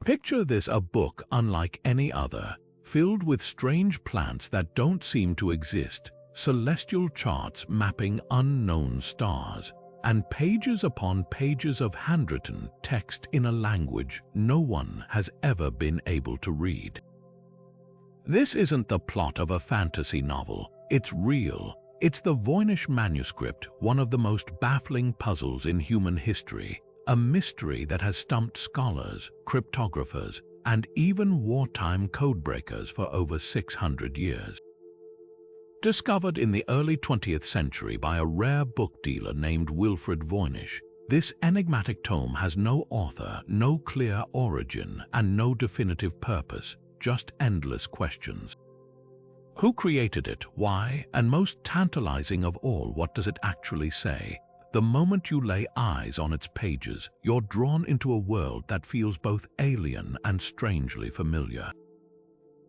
Picture this: a book unlike any other, filled with strange plants that don't seem to exist, celestial charts mapping unknown stars, and pages upon pages of handwritten text in a language no one has ever been able to read. This isn't the plot of a fantasy novel. It's real. It's the Voynich Manuscript, one of the most baffling puzzles in human history, a mystery that has stumped scholars, cryptographers, and even wartime codebreakers for over 600 years. Discovered in the early 20th century by a rare book dealer named Wilfrid Voynich, this enigmatic tome has no author, no clear origin, and no definitive purpose, just endless questions. Who created it? Why? And most tantalizing of all, what does it actually say? The moment you lay eyes on its pages, you're drawn into a world that feels both alien and strangely familiar.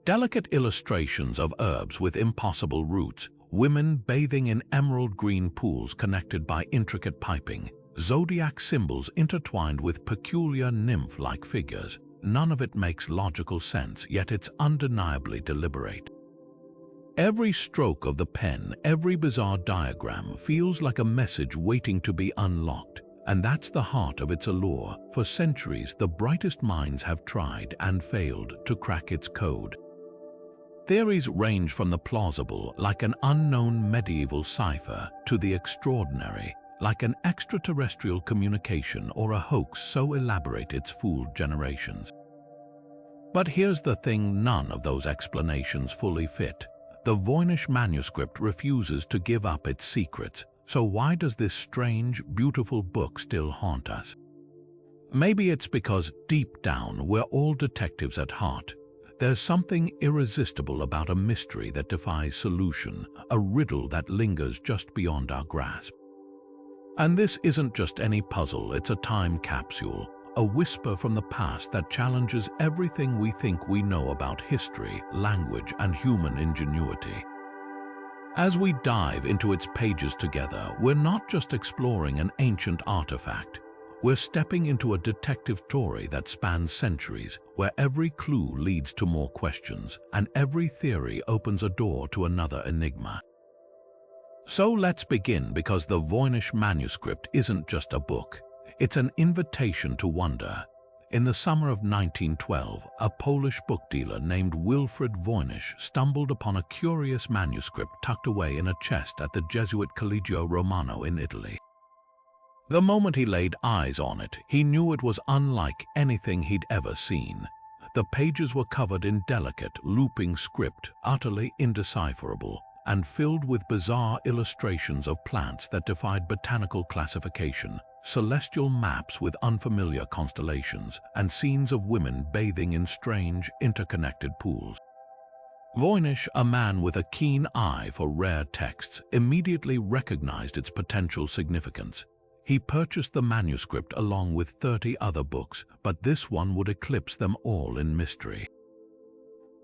Delicate illustrations of herbs with impossible roots, women bathing in emerald green pools connected by intricate piping, zodiac symbols intertwined with peculiar nymph-like figures. None of it makes logical sense, yet it's undeniably deliberate. Every stroke of the pen, every bizarre diagram feels like a message waiting to be unlocked, and that's the heart of its allure. For centuries, the brightest minds have tried and failed to crack its code. Theories range from the plausible, like an unknown medieval cipher, to the extraordinary, like an extraterrestrial communication or a hoax so elaborate it's fooled generations. But here's the thing: none of those explanations fully fit. The Voynich Manuscript refuses to give up its secrets, so why does this strange, beautiful book still haunt us? Maybe it's because, deep down, we're all detectives at heart. There's something irresistible about a mystery that defies solution, a riddle that lingers just beyond our grasp. And this isn't just any puzzle, it's a time capsule, a whisper from the past that challenges everything we think we know about history, language, and human ingenuity. As we dive into its pages together, we're not just exploring an ancient artifact. We're stepping into a detective story that spans centuries, where every clue leads to more questions, and every theory opens a door to another enigma. So let's begin, because the Voynich Manuscript isn't just a book. It's an invitation to wonder. In the summer of 1912, a Polish book dealer named Wilfrid Voynich stumbled upon a curious manuscript tucked away in a chest at the Jesuit Collegio Romano in Italy. The moment he laid eyes on it, he knew it was unlike anything he'd ever seen. The pages were covered in delicate, looping script, utterly indecipherable, and filled with bizarre illustrations of plants that defied botanical classification, celestial maps with unfamiliar constellations, and scenes of women bathing in strange, interconnected pools. Voynich, a man with a keen eye for rare texts, immediately recognized its potential significance. He purchased the manuscript along with 30 other books, but this one would eclipse them all in mystery.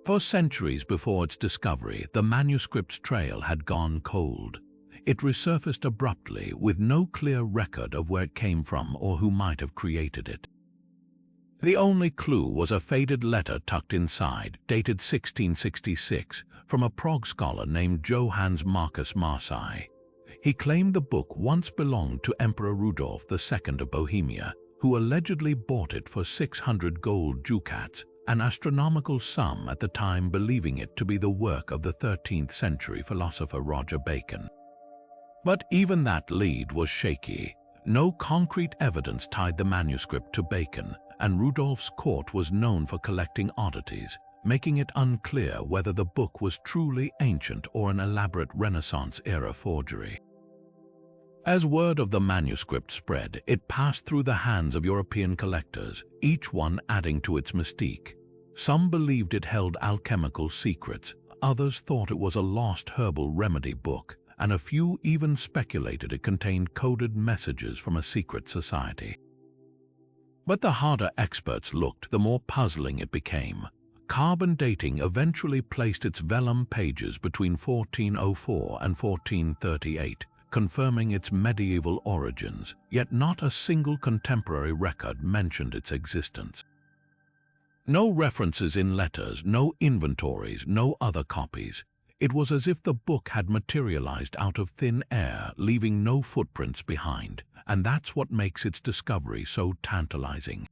For centuries before its discovery, the manuscript's trail had gone cold. It resurfaced abruptly, with no clear record of where it came from or who might have created it. The only clue was a faded letter tucked inside, dated 1666, from a Prague scholar named Johannes Marcus Marci. He claimed the book once belonged to Emperor Rudolf II of Bohemia, who allegedly bought it for 600 gold ducats, an astronomical sum at the time, believing it to be the work of the 13th century philosopher Roger Bacon. But even that lead was shaky. No concrete evidence tied the manuscript to Bacon, and Rudolf's court was known for collecting oddities, making it unclear whether the book was truly ancient or an elaborate Renaissance-era forgery. As word of the manuscript spread, it passed through the hands of European collectors, each one adding to its mystique. Some believed it held alchemical secrets, others thought it was a lost herbal remedy book, and a few even speculated it contained coded messages from a secret society. But the harder experts looked, the more puzzling it became. Carbon dating eventually placed its vellum pages between 1404 and 1438, confirming its medieval origins, yet not a single contemporary record mentioned its existence. No references in letters, no inventories, no other copies. It was as if the book had materialized out of thin air, leaving no footprints behind, and that's what makes its discovery so tantalizing.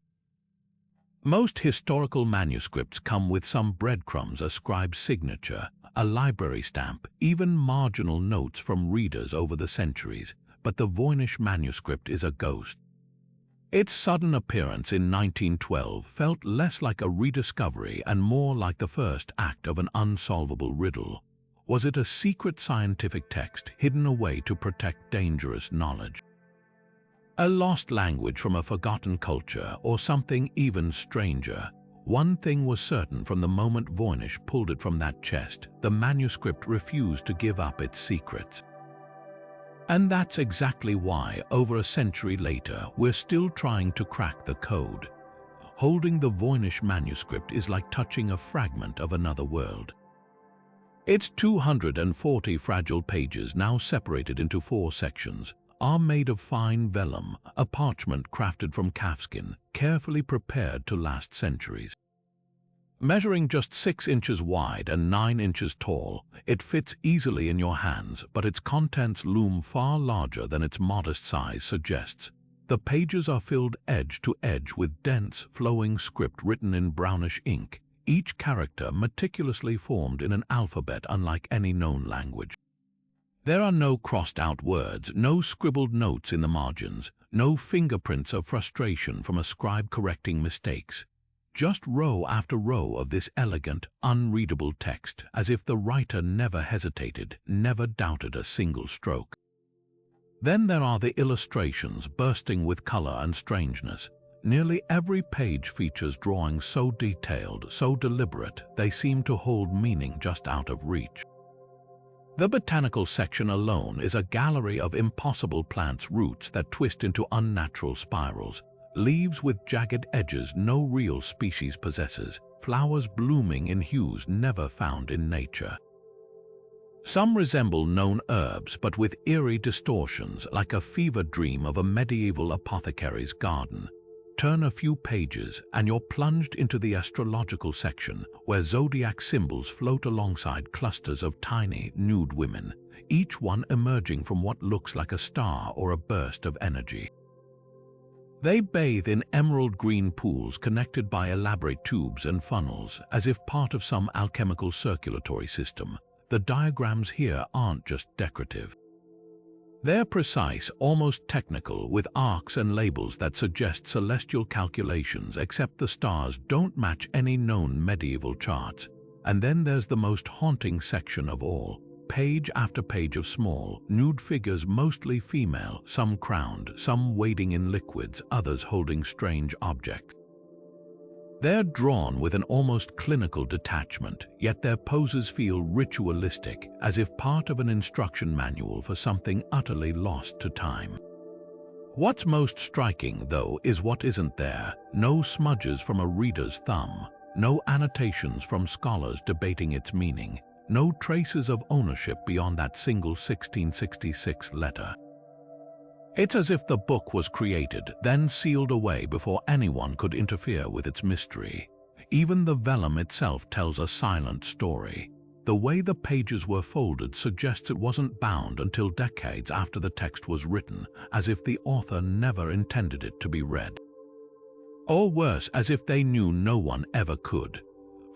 Most historical manuscripts come with some breadcrumbs, a scribe's signature, a library stamp, even marginal notes from readers over the centuries, but the Voynich manuscript is a ghost. Its sudden appearance in 1912 felt less like a rediscovery and more like the first act of an unsolvable riddle. Was it a secret scientific text hidden away to protect dangerous knowledge? A lost language from a forgotten culture, or something even stranger? One thing was certain from the moment Voynich pulled it from that chest: the manuscript refused to give up its secrets. And that's exactly why, over a century later, we're still trying to crack the code. Holding the Voynich manuscript is like touching a fragment of another world. Its 240 fragile pages, now separated into 4 sections, are made of fine vellum, a parchment crafted from calfskin, carefully prepared to last centuries. Measuring just 6 inches wide and 9 inches tall, it fits easily in your hands, but its contents loom far larger than its modest size suggests. The pages are filled edge to edge with dense, flowing script written in brownish ink, each character meticulously formed in an alphabet unlike any known language. There are no crossed-out words, no scribbled notes in the margins, no fingerprints of frustration from a scribe correcting mistakes. Just row after row of this elegant, unreadable text, as if the writer never hesitated, never doubted a single stroke. Then there are the illustrations, bursting with color and strangeness. Nearly every page features drawings so detailed, so deliberate, they seem to hold meaning just out of reach. The botanical section alone is a gallery of impossible plants' roots that twist into unnatural spirals, leaves with jagged edges no real species possesses, flowers blooming in hues never found in nature. Some resemble known herbs, but with eerie distortions, like a fever dream of a medieval apothecary's garden. Turn a few pages and you're plunged into the astrological section, where zodiac symbols float alongside clusters of tiny, nude women, each one emerging from what looks like a star or a burst of energy. They bathe in emerald green pools connected by elaborate tubes and funnels, as if part of some alchemical circulatory system. The diagrams here aren't just decorative. They're precise, almost technical, with arcs and labels that suggest celestial calculations, except the stars don't match any known medieval charts. And then there's the most haunting section of all. Page after page of small, nude figures, mostly female, some crowned, some wading in liquids, others holding strange objects. They're drawn with an almost clinical detachment, yet their poses feel ritualistic, as if part of an instruction manual for something utterly lost to time. What's most striking, though, is what isn't there. No smudges from a reader's thumb, no annotations from scholars debating its meaning, no traces of ownership beyond that single 1666 letter. It's as if the book was created, then sealed away before anyone could interfere with its mystery. Even the vellum itself tells a silent story. The way the pages were folded suggests it wasn't bound until decades after the text was written, as if the author never intended it to be read. Or worse, as if they knew no one ever could.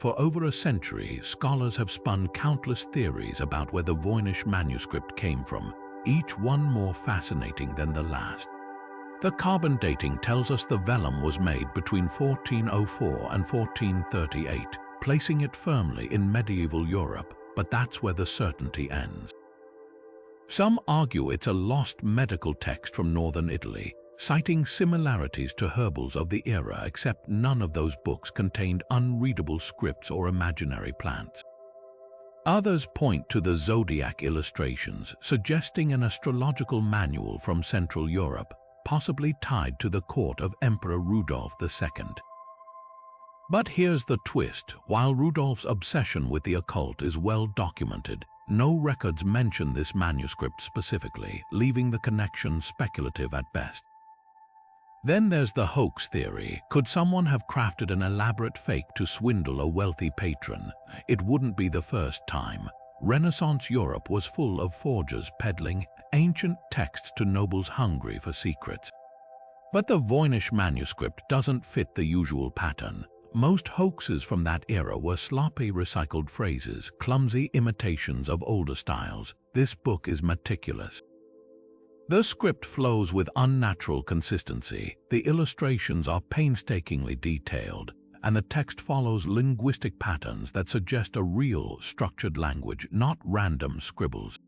For over a century, scholars have spun countless theories about where the Voynich manuscript came from, each one more fascinating than the last. The carbon dating tells us the vellum was made between 1404 and 1438, placing it firmly in medieval Europe, but that's where the certainty ends. Some argue it's a lost medical text from northern Italy, citing similarities to herbals of the era, except none of those books contained unreadable scripts or imaginary plants. Others point to the zodiac illustrations, suggesting an astrological manual from Central Europe, possibly tied to the court of Emperor Rudolf II. But here's the twist: while Rudolf's obsession with the occult is well documented, no records mention this manuscript specifically, leaving the connection speculative at best. Then there's the hoax theory. Could someone have crafted an elaborate fake to swindle a wealthy patron? It wouldn't be the first time. Renaissance Europe was full of forgers peddling ancient texts to nobles hungry for secrets. But the Voynich manuscript doesn't fit the usual pattern. Most hoaxes from that era were sloppy recycled phrases, clumsy imitations of older styles. This book is meticulous. The script flows with unnatural consistency, the illustrations are painstakingly detailed, and the text follows linguistic patterns that suggest a real, structured language, not random scribbles.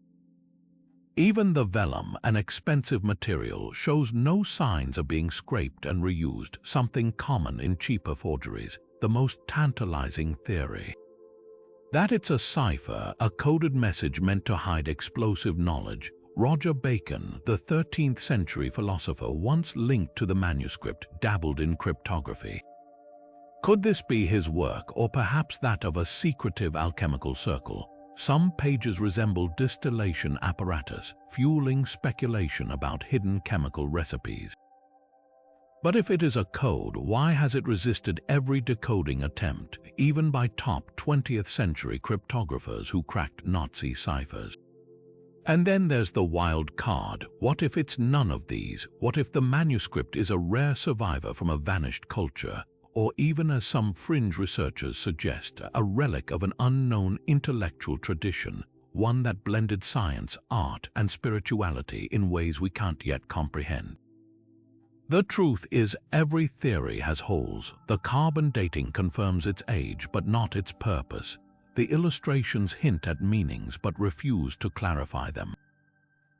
Even the vellum, an expensive material, shows no signs of being scraped and reused, something common in cheaper forgeries, the most tantalizing theory. That it's a cipher, a coded message meant to hide explosive knowledge. Roger Bacon, the 13th century philosopher once linked to the manuscript, dabbled in cryptography. Could this be his work, or perhaps that of a secretive alchemical circle? Some pages resemble distillation apparatus, fueling speculation about hidden chemical recipes. But if it is a code, why has it resisted every decoding attempt, even by top 20th century cryptographers who cracked Nazi ciphers? And then there's the wild card. What if it's none of these? What if the manuscript is a rare survivor from a vanished culture, or even, as some fringe researchers suggest, a relic of an unknown intellectual tradition, one that blended science, art, and spirituality in ways we can't yet comprehend? The truth is, every theory has holes. The carbon dating confirms its age, but not its purpose. The illustrations hint at meanings but refuse to clarify them.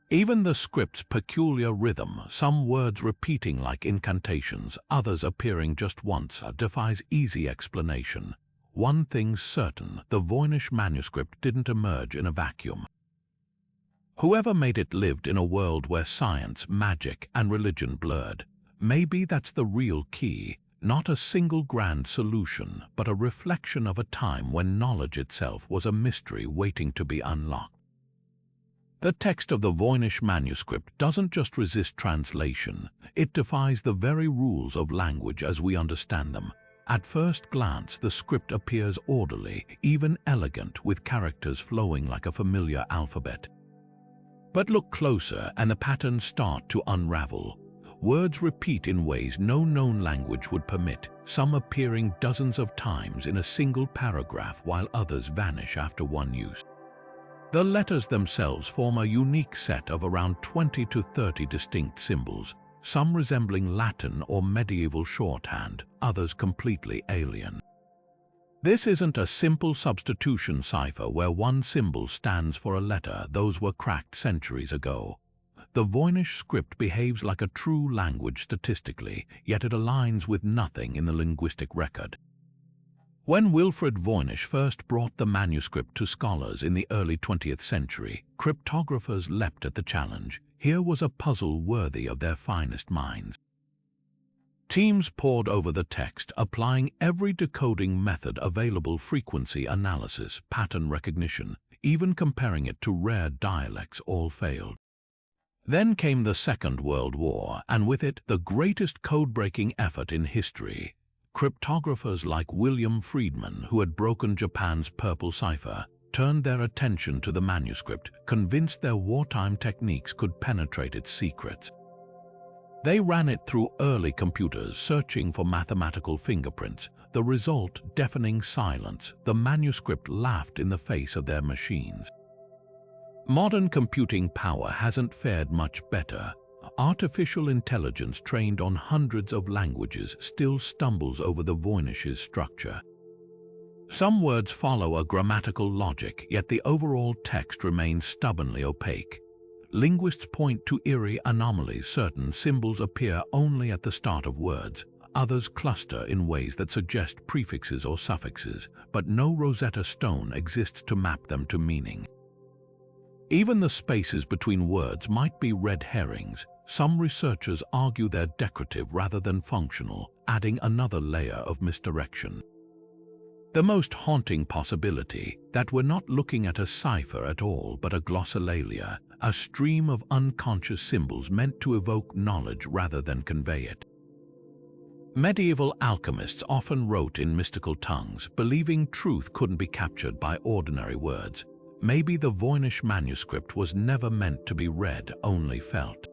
Even the script's peculiar rhythm, some words repeating like incantations, others appearing just once, defies easy explanation. One thing's certain, the Voynich manuscript didn't emerge in a vacuum. Whoever made it lived in a world where science, magic, and religion blurred. Maybe that's the real key. Not a single grand solution, but a reflection of a time when knowledge itself was a mystery waiting to be unlocked. The text of the Voynich manuscript doesn't just resist translation, it defies the very rules of language as we understand them. At first glance, the script appears orderly, even elegant, with characters flowing like a familiar alphabet. But look closer and the patterns start to unravel. Words repeat in ways no known language would permit, some appearing dozens of times in a single paragraph while others vanish after one use. The letters themselves form a unique set of around 20 to 30 distinct symbols, some resembling Latin or medieval shorthand, others completely alien. This isn't a simple substitution cipher where one symbol stands for a letter. Those were cracked centuries ago. The Voynich script behaves like a true language statistically, yet it aligns with nothing in the linguistic record. When Wilfrid Voynich first brought the manuscript to scholars in the early 20th century, cryptographers leapt at the challenge. Here was a puzzle worthy of their finest minds. Teams pored over the text, applying every decoding method available: frequency analysis, pattern recognition, even comparing it to rare dialects. All failed. Then came the Second World War, and with it, the greatest code-breaking effort in history. Cryptographers like William Friedman, who had broken Japan's purple cipher, turned their attention to the manuscript, convinced their wartime techniques could penetrate its secrets. They ran it through early computers, searching for mathematical fingerprints. The result, deafening silence. The manuscript laughed in the face of their machines. Modern computing power hasn't fared much better. Artificial intelligence trained on hundreds of languages still stumbles over the Voynich's structure. Some words follow a grammatical logic, yet the overall text remains stubbornly opaque. Linguists point to eerie anomalies. Certain symbols appear only at the start of words. Others cluster in ways that suggest prefixes or suffixes, but no Rosetta Stone exists to map them to meaning. Even the spaces between words might be red herrings. Some researchers argue they're decorative rather than functional, adding another layer of misdirection. The most haunting possibility, that we're not looking at a cipher at all but a glossolalia, a stream of unconscious symbols meant to evoke knowledge rather than convey it. Medieval alchemists often wrote in mystical tongues, believing truth couldn't be captured by ordinary words. Maybe the Voynich manuscript was never meant to be read, only felt.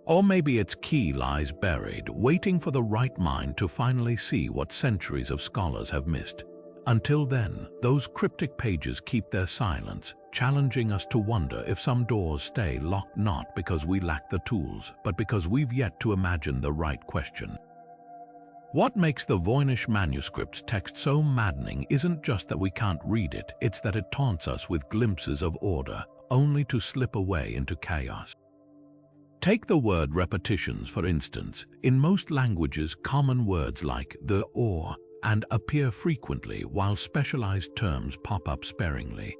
Or maybe its key lies buried, waiting for the right mind to finally see what centuries of scholars have missed. Until then, those cryptic pages keep their silence, challenging us to wonder if some doors stay locked not because we lack the tools, but because we've yet to imagine the right question. What makes the Voynich manuscript's text so maddening isn't just that we can't read it, it's that it taunts us with glimpses of order, only to slip away into chaos. Take the word repetitions, for instance. In most languages, common words like the, or, and appear frequently, while specialized terms pop up sparingly.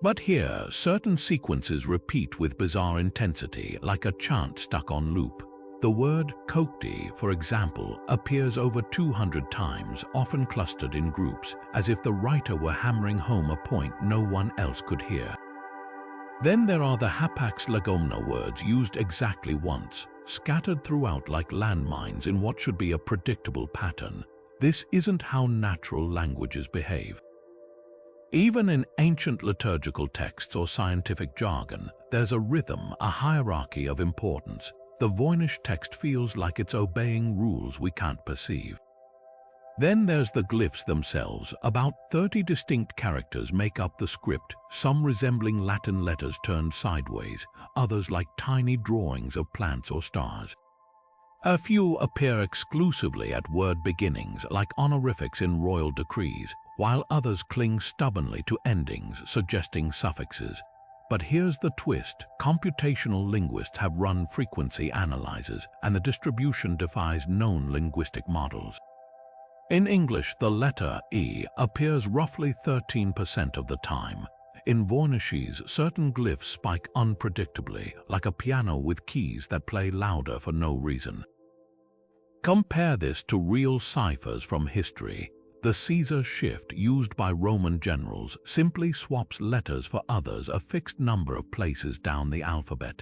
But here, certain sequences repeat with bizarre intensity, like a chant stuck on loop. The word "cokti," for example, appears over 200 times, often clustered in groups, as if the writer were hammering home a point no one else could hear. Then there are the hapax legomena words used exactly once, scattered throughout like landmines in what should be a predictable pattern. This isn't how natural languages behave. Even in ancient liturgical texts or scientific jargon, there's a rhythm, a hierarchy of importance. The Voynich text feels like it's obeying rules we can't perceive. Then there's the glyphs themselves. About 30 distinct characters make up the script, some resembling Latin letters turned sideways, others like tiny drawings of plants or stars. A few appear exclusively at word beginnings, like honorifics in royal decrees, while others cling stubbornly to endings, suggesting suffixes. But here's the twist. Computational linguists have run frequency analyzers, and the distribution defies known linguistic models. In English, the letter E appears roughly 13% of the time. In Voynichese, certain glyphs spike unpredictably, like a piano with keys that play louder for no reason. Compare this to real ciphers from history. The Caesar shift used by Roman generals simply swaps letters for others a fixed number of places down the alphabet.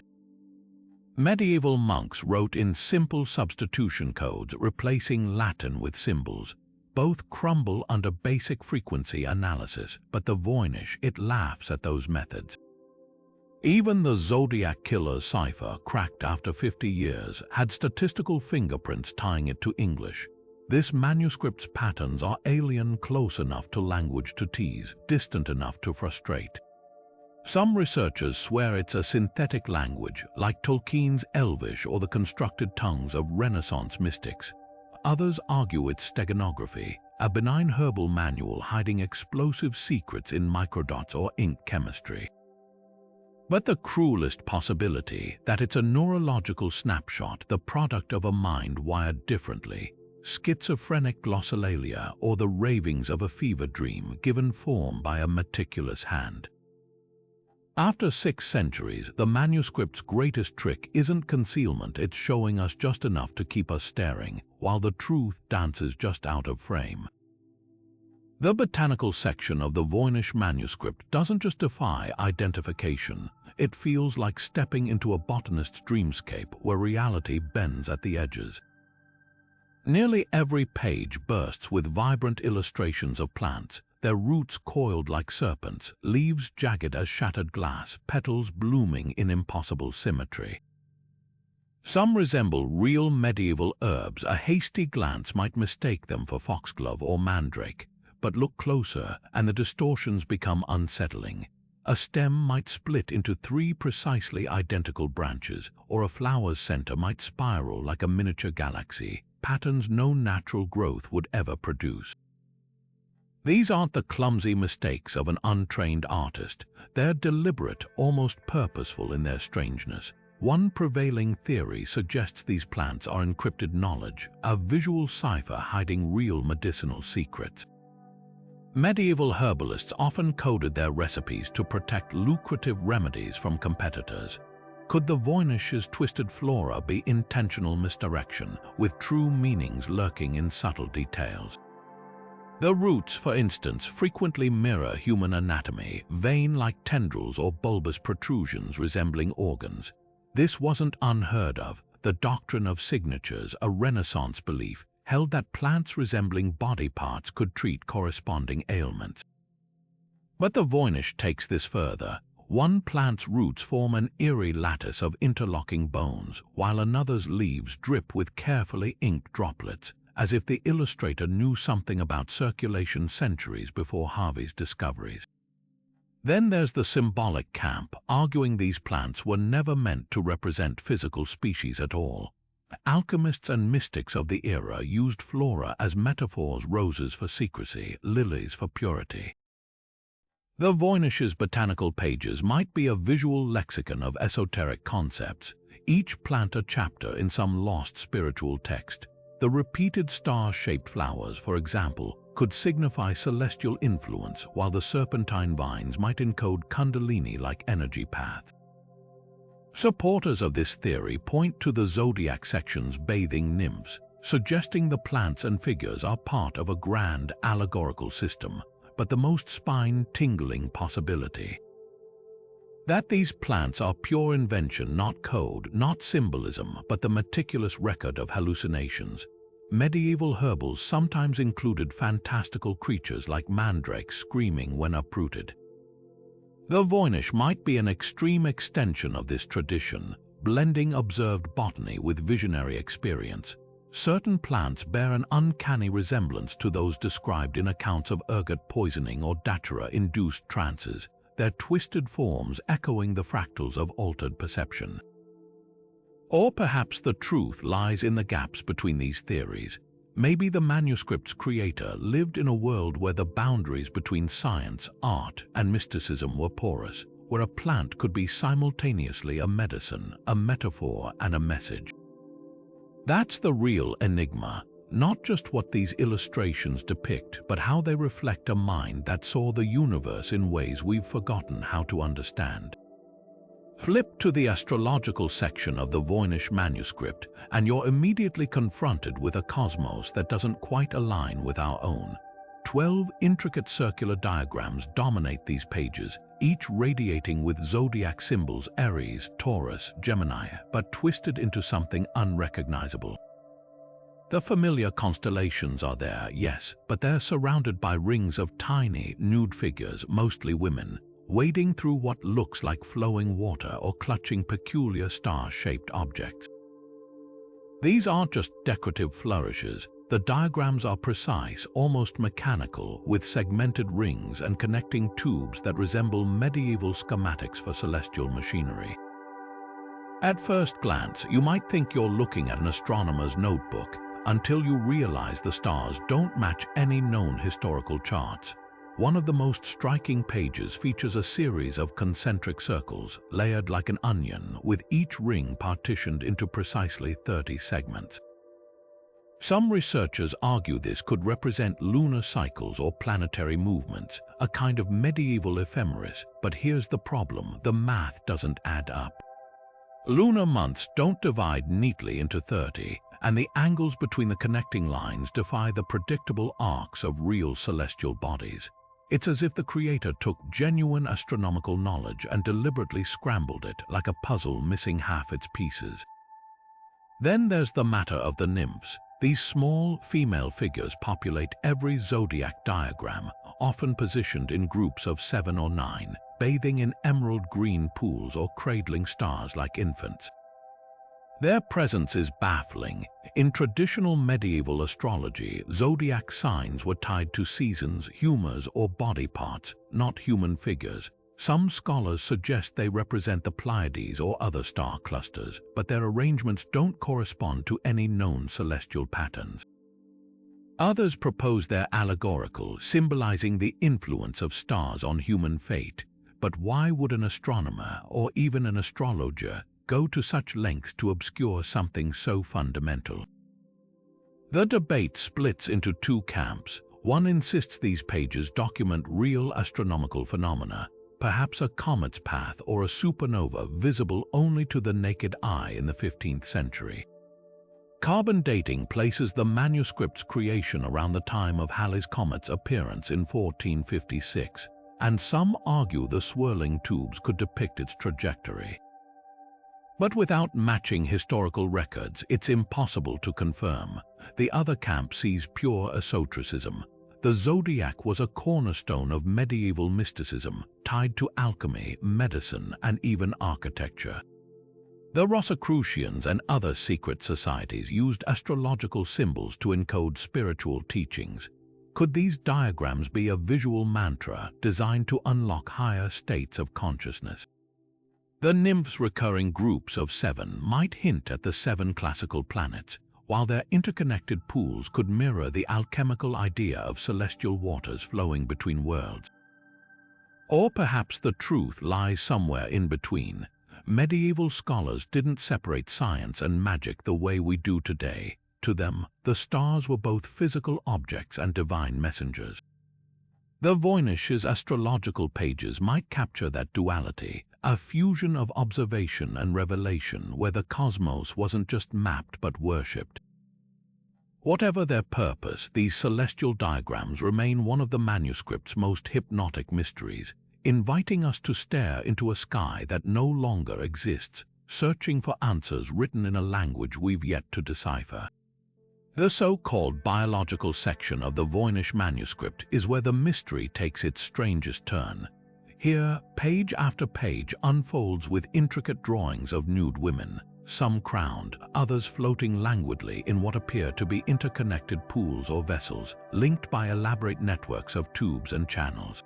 Medieval monks wrote in simple substitution codes, replacing Latin with symbols. Both crumble under basic frequency analysis, but the Voynich, it laughs at those methods. Even the Zodiac Killer's cipher, cracked after 50 years, had statistical fingerprints tying it to English. This manuscript's patterns are alien, close enough to language to tease, distant enough to frustrate. Some researchers swear it's a synthetic language, like Tolkien's Elvish or the constructed tongues of Renaissance mystics. Others argue it's steganography, a benign herbal manual hiding explosive secrets in microdots or ink chemistry. But the cruelest possibility, that it's a neurological snapshot, the product of a mind wired differently, schizophrenic glossolalia, or the ravings of a fever dream given form by a meticulous hand. After 6 centuries, the manuscript's greatest trick isn't concealment, it's showing us just enough to keep us staring, while the truth dances just out of frame. The botanical section of the Voynich manuscript doesn't just defy identification, it feels like stepping into a botanist's dreamscape where reality bends at the edges. Nearly every page bursts with vibrant illustrations of plants, their roots coiled like serpents, leaves jagged as shattered glass, petals blooming in impossible symmetry. Some resemble real medieval herbs. A hasty glance might mistake them for foxglove or mandrake, but look closer and the distortions become unsettling. A stem might split into 3 precisely identical branches, or a flower's center might spiral like a miniature galaxy, patterns no natural growth would ever produce. These aren't the clumsy mistakes of an untrained artist. They're deliberate, almost purposeful in their strangeness. One prevailing theory suggests these plants are encrypted knowledge, a visual cipher hiding real medicinal secrets. Medieval herbalists often coded their recipes to protect lucrative remedies from competitors. Could the Voynich's twisted flora be intentional misdirection, with true meanings lurking in subtle details? The roots, for instance, frequently mirror human anatomy, vein-like tendrils or bulbous protrusions resembling organs. This wasn't unheard of. the doctrine of signatures, a Renaissance belief, held that plants resembling body parts could treat corresponding ailments. But the Voynich takes this further. One plant's roots form an eerie lattice of interlocking bones, while another's leaves drip with carefully inked droplets, as if the illustrator knew something about circulation centuries before Harvey's discoveries. Then there's the symbolic camp, arguing these plants were never meant to represent physical species at all. Alchemists and mystics of the era used flora as metaphors: roses for secrecy, lilies for purity. The Voynich's botanical pages might be a visual lexicon of esoteric concepts, each plant a chapter in some lost spiritual text. The repeated star-shaped flowers, for example, could signify celestial influence, while the serpentine vines might encode kundalini-like energy paths. Supporters of this theory point to the zodiac section's bathing nymphs, suggesting the plants and figures are part of a grand allegorical system, but the most spine-tingling possibility: that these plants are pure invention, not code, not symbolism, but the meticulous record of hallucinations. Medieval herbals sometimes included fantastical creatures like mandrakes screaming when uprooted. The Voynich might be an extreme extension of this tradition, blending observed botany with visionary experience. Certain plants bear an uncanny resemblance to those described in accounts of ergot poisoning or datura-induced trances, their twisted forms echoing the fractals of altered perception. Or perhaps the truth lies in the gaps between these theories. Maybe the manuscript's creator lived in a world where the boundaries between science, art, and mysticism were porous, where a plant could be simultaneously a medicine, a metaphor, and a message. That's the real enigma, not just what these illustrations depict, but how they reflect a mind that saw the universe in ways we've forgotten how to understand. Flip to the astrological section of the Voynich manuscript, and you're immediately confronted with a cosmos that doesn't quite align with our own. 12 intricate circular diagrams dominate these pages, each radiating with zodiac symbols: Aries, Taurus, Gemini, but twisted into something unrecognizable. The familiar constellations are there, yes, but they're surrounded by rings of tiny, nude figures, mostly women, wading through what looks like flowing water or clutching peculiar star-shaped objects. These aren't just decorative flourishes. The diagrams are precise, almost mechanical, with segmented rings and connecting tubes that resemble medieval schematics for celestial machinery. At first glance, you might think you're looking at an astronomer's notebook, until you realize the stars don't match any known historical charts. One of the most striking pages features a series of concentric circles, layered like an onion, with each ring partitioned into precisely 30 segments. Some researchers argue this could represent lunar cycles or planetary movements, a kind of medieval ephemeris, but here's the problem: the math doesn't add up. Lunar months don't divide neatly into 30, and the angles between the connecting lines defy the predictable arcs of real celestial bodies. It's as if the creator took genuine astronomical knowledge and deliberately scrambled it, like a puzzle missing half its pieces. Then there's the matter of the nymphs. These small, female figures populate every zodiac diagram, often positioned in groups of 7 or 9, bathing in emerald green pools or cradling stars like infants. Their presence is baffling. In traditional medieval astrology, zodiac signs were tied to seasons, humors, or body parts, not human figures. Some scholars suggest they represent the Pleiades or other star clusters, but their arrangements don't correspond to any known celestial patterns. Others propose they're allegorical, symbolizing the influence of stars on human fate. But why would an astronomer, or even an astrologer, go to such lengths to obscure something so fundamental? The debate splits into two camps. One insists these pages document real astronomical phenomena, perhaps a comet's path or a supernova visible only to the naked eye in the 15th century. Carbon dating places the manuscript's creation around the time of Halley's comet's appearance in 1456, and some argue the swirling tubes could depict its trajectory. But without matching historical records, it's impossible to confirm. The other camp sees pure esotericism. The zodiac was a cornerstone of medieval mysticism, tied to alchemy, medicine, and even architecture. The Rosicrucians and other secret societies used astrological symbols to encode spiritual teachings. Could these diagrams be a visual mantra designed to unlock higher states of consciousness? The nymphs' recurring groups of 7 might hint at the 7 classical planets, while their interconnected pools could mirror the alchemical idea of celestial waters flowing between worlds. Or perhaps the truth lies somewhere in between. Medieval scholars didn't separate science and magic the way we do today. To them, the stars were both physical objects and divine messengers. The Voynich's astrological pages might capture that duality, a fusion of observation and revelation where the cosmos wasn't just mapped but worshipped. Whatever their purpose, these celestial diagrams remain one of the manuscript's most hypnotic mysteries, inviting us to stare into a sky that no longer exists, searching for answers written in a language we've yet to decipher. The so-called biological section of the Voynich manuscript is where the mystery takes its strangest turn. Here, page after page unfolds with intricate drawings of nude women, some crowned, others floating languidly in what appear to be interconnected pools or vessels, linked by elaborate networks of tubes and channels.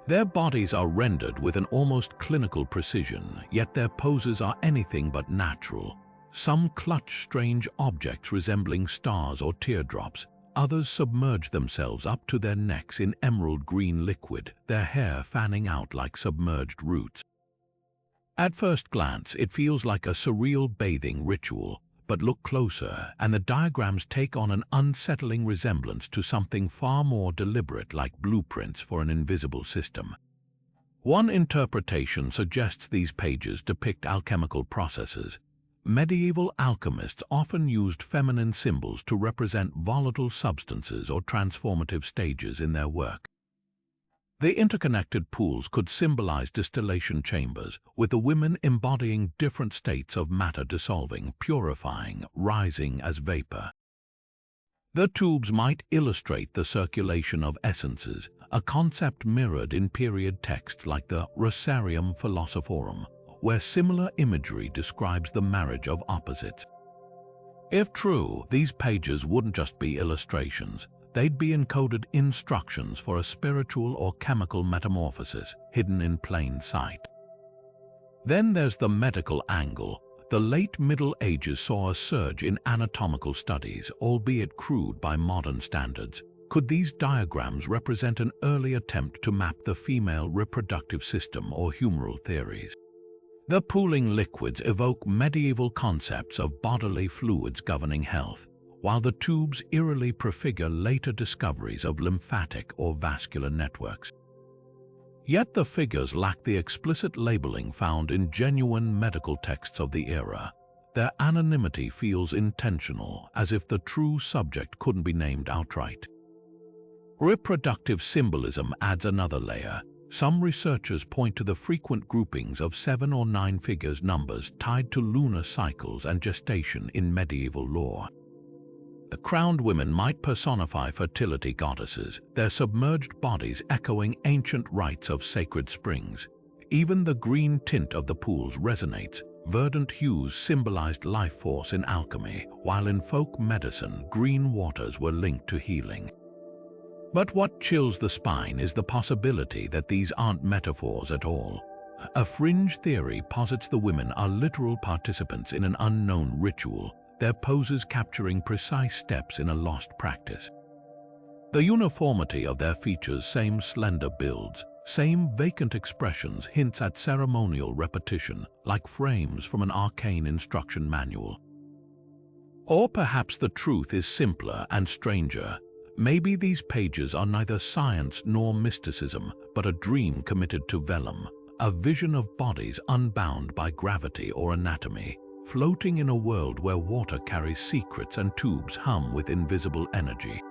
Their bodies are rendered with an almost clinical precision, yet their poses are anything but natural. Some clutch strange objects resembling stars or teardrops. Others submerge themselves up to their necks in emerald green liquid, their hair fanning out like submerged roots. At first glance, it feels like a surreal bathing ritual, but look closer and the diagrams take on an unsettling resemblance to something far more deliberate, like blueprints for an invisible system. One interpretation suggests these pages depict alchemical processes. Medieval alchemists often used feminine symbols to represent volatile substances or transformative stages in their work. The interconnected pools could symbolize distillation chambers, with the women embodying different states of matter dissolving, purifying, rising as vapor. The tubes might illustrate the circulation of essences, a concept mirrored in period texts like the Rosarium Philosophorum, where similar imagery describes the marriage of opposites. If true, these pages wouldn't just be illustrations. They'd be encoded instructions for a spiritual or chemical metamorphosis hidden in plain sight. Then there's the medical angle. The late Middle Ages saw a surge in anatomical studies, albeit crude by modern standards. Could these diagrams represent an early attempt to map the female reproductive system or humoral theories? The pooling liquids evoke medieval concepts of bodily fluids governing health, while the tubes eerily prefigure later discoveries of lymphatic or vascular networks. Yet the figures lack the explicit labeling found in genuine medical texts of the era. Their anonymity feels intentional, as if the true subject couldn't be named outright. Reproductive symbolism adds another layer. Some researchers point to the frequent groupings of 7 or 9 figures numbers tied to lunar cycles and gestation in medieval lore. The crowned women might personify fertility goddesses, their submerged bodies echoing ancient rites of sacred springs. Even the green tint of the pools resonates. Verdant hues symbolized life force in alchemy, while in folk medicine, green waters were linked to healing. But what chills the spine is the possibility that these aren't metaphors at all. A fringe theory posits the women are literal participants in an unknown ritual, their poses capturing precise steps in a lost practice. The uniformity of their features, same slender builds, same vacant expressions, hints at ceremonial repetition, like frames from an arcane instruction manual. Or perhaps the truth is simpler and stranger. Maybe these pages are neither science nor mysticism, but a dream committed to vellum, a vision of bodies unbound by gravity or anatomy, floating in a world where water carries secrets and tubes hum with invisible energy.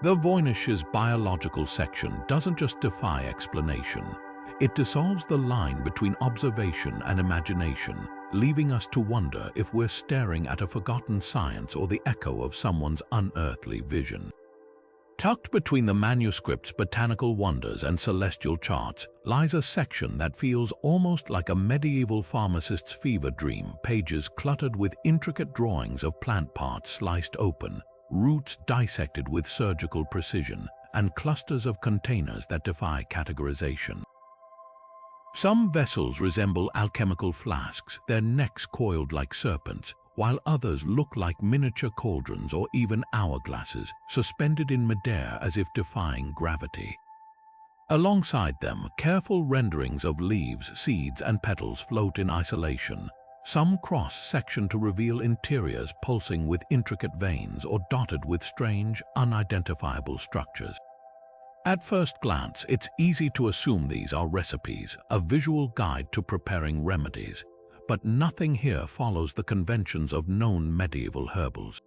The Voynich's biological section doesn't just defy explanation. It dissolves the line between observation and imagination, leaving us to wonder if we're staring at a forgotten science or the echo of someone's unearthly vision. Tucked between the manuscript's botanical wonders and celestial charts lies a section that feels almost like a medieval pharmacist's fever dream, pages cluttered with intricate drawings of plant parts sliced open, roots dissected with surgical precision, and clusters of containers that defy categorization. Some vessels resemble alchemical flasks, their necks coiled like serpents, while others look like miniature cauldrons or even hourglasses, suspended in midair as if defying gravity. Alongside them, careful renderings of leaves, seeds, and petals float in isolation, some cross-sectioned to reveal interiors pulsing with intricate veins or dotted with strange, unidentifiable structures. At first glance, it's easy to assume these are recipes, a visual guide to preparing remedies, but nothing here follows the conventions of known medieval herbals.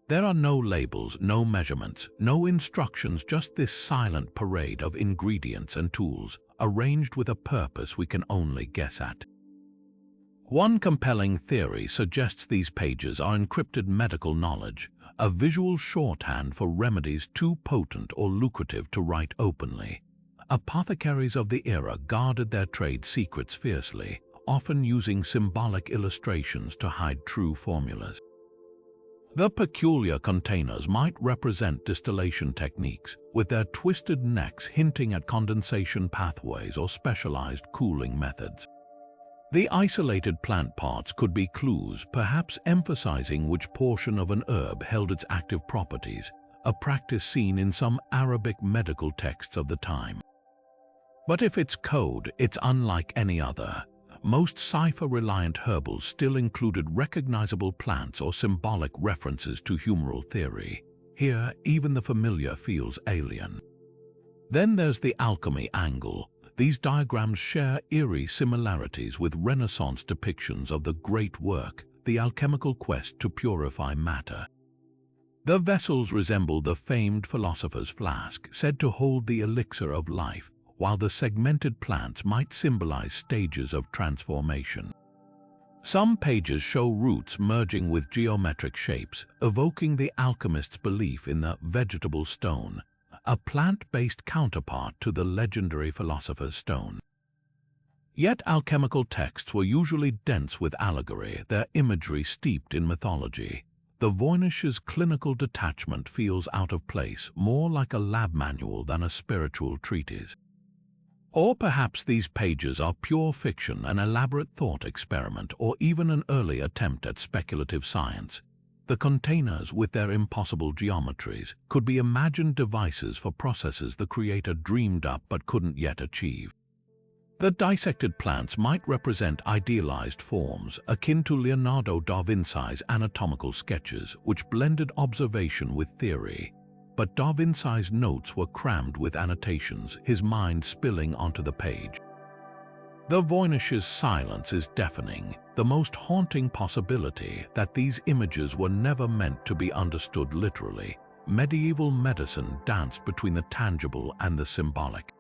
There are no labels, no measurements, no instructions, just this silent parade of ingredients and tools, arranged with a purpose we can only guess at. One compelling theory suggests these pages are encrypted medical knowledge, a visual shorthand for remedies too potent or lucrative to write openly. Apothecaries of the era guarded their trade secrets fiercely, often using symbolic illustrations to hide true formulas. The peculiar containers might represent distillation techniques, with their twisted necks hinting at condensation pathways or specialized cooling methods. The isolated plant parts could be clues, perhaps emphasizing which portion of an herb held its active properties, a practice seen in some Arabic medical texts of the time. But if it's code, it's unlike any other. Most cipher-reliant herbals still included recognizable plants or symbolic references to humoral theory. Here, even the familiar feels alien. Then there's the alchemy angle. These diagrams share eerie similarities with Renaissance depictions of the great work, the alchemical quest to purify matter. The vessels resemble the famed philosopher's flask, said to hold the elixir of life, while the segmented plants might symbolize stages of transformation. Some pages show roots merging with geometric shapes, evoking the alchemist's belief in the vegetable stone, a plant-based counterpart to the legendary philosopher's stone. Yet alchemical texts were usually dense with allegory, their imagery steeped in mythology. The Voynich's clinical detachment feels out of place, more like a lab manual than a spiritual treatise. Or perhaps these pages are pure fiction, an elaborate thought experiment, or even an early attempt at speculative science. The containers, with their impossible geometries, could be imagined devices for processes the creator dreamed up but couldn't yet achieve. The dissected plants might represent idealized forms, akin to Leonardo da Vinci's anatomical sketches, which blended observation with theory. But da Vinci's notes were crammed with annotations, his mind spilling onto the page. The Voynich's silence is deafening, the most haunting possibility that these images were never meant to be understood literally. Medieval medicine danced between the tangible and the symbolic.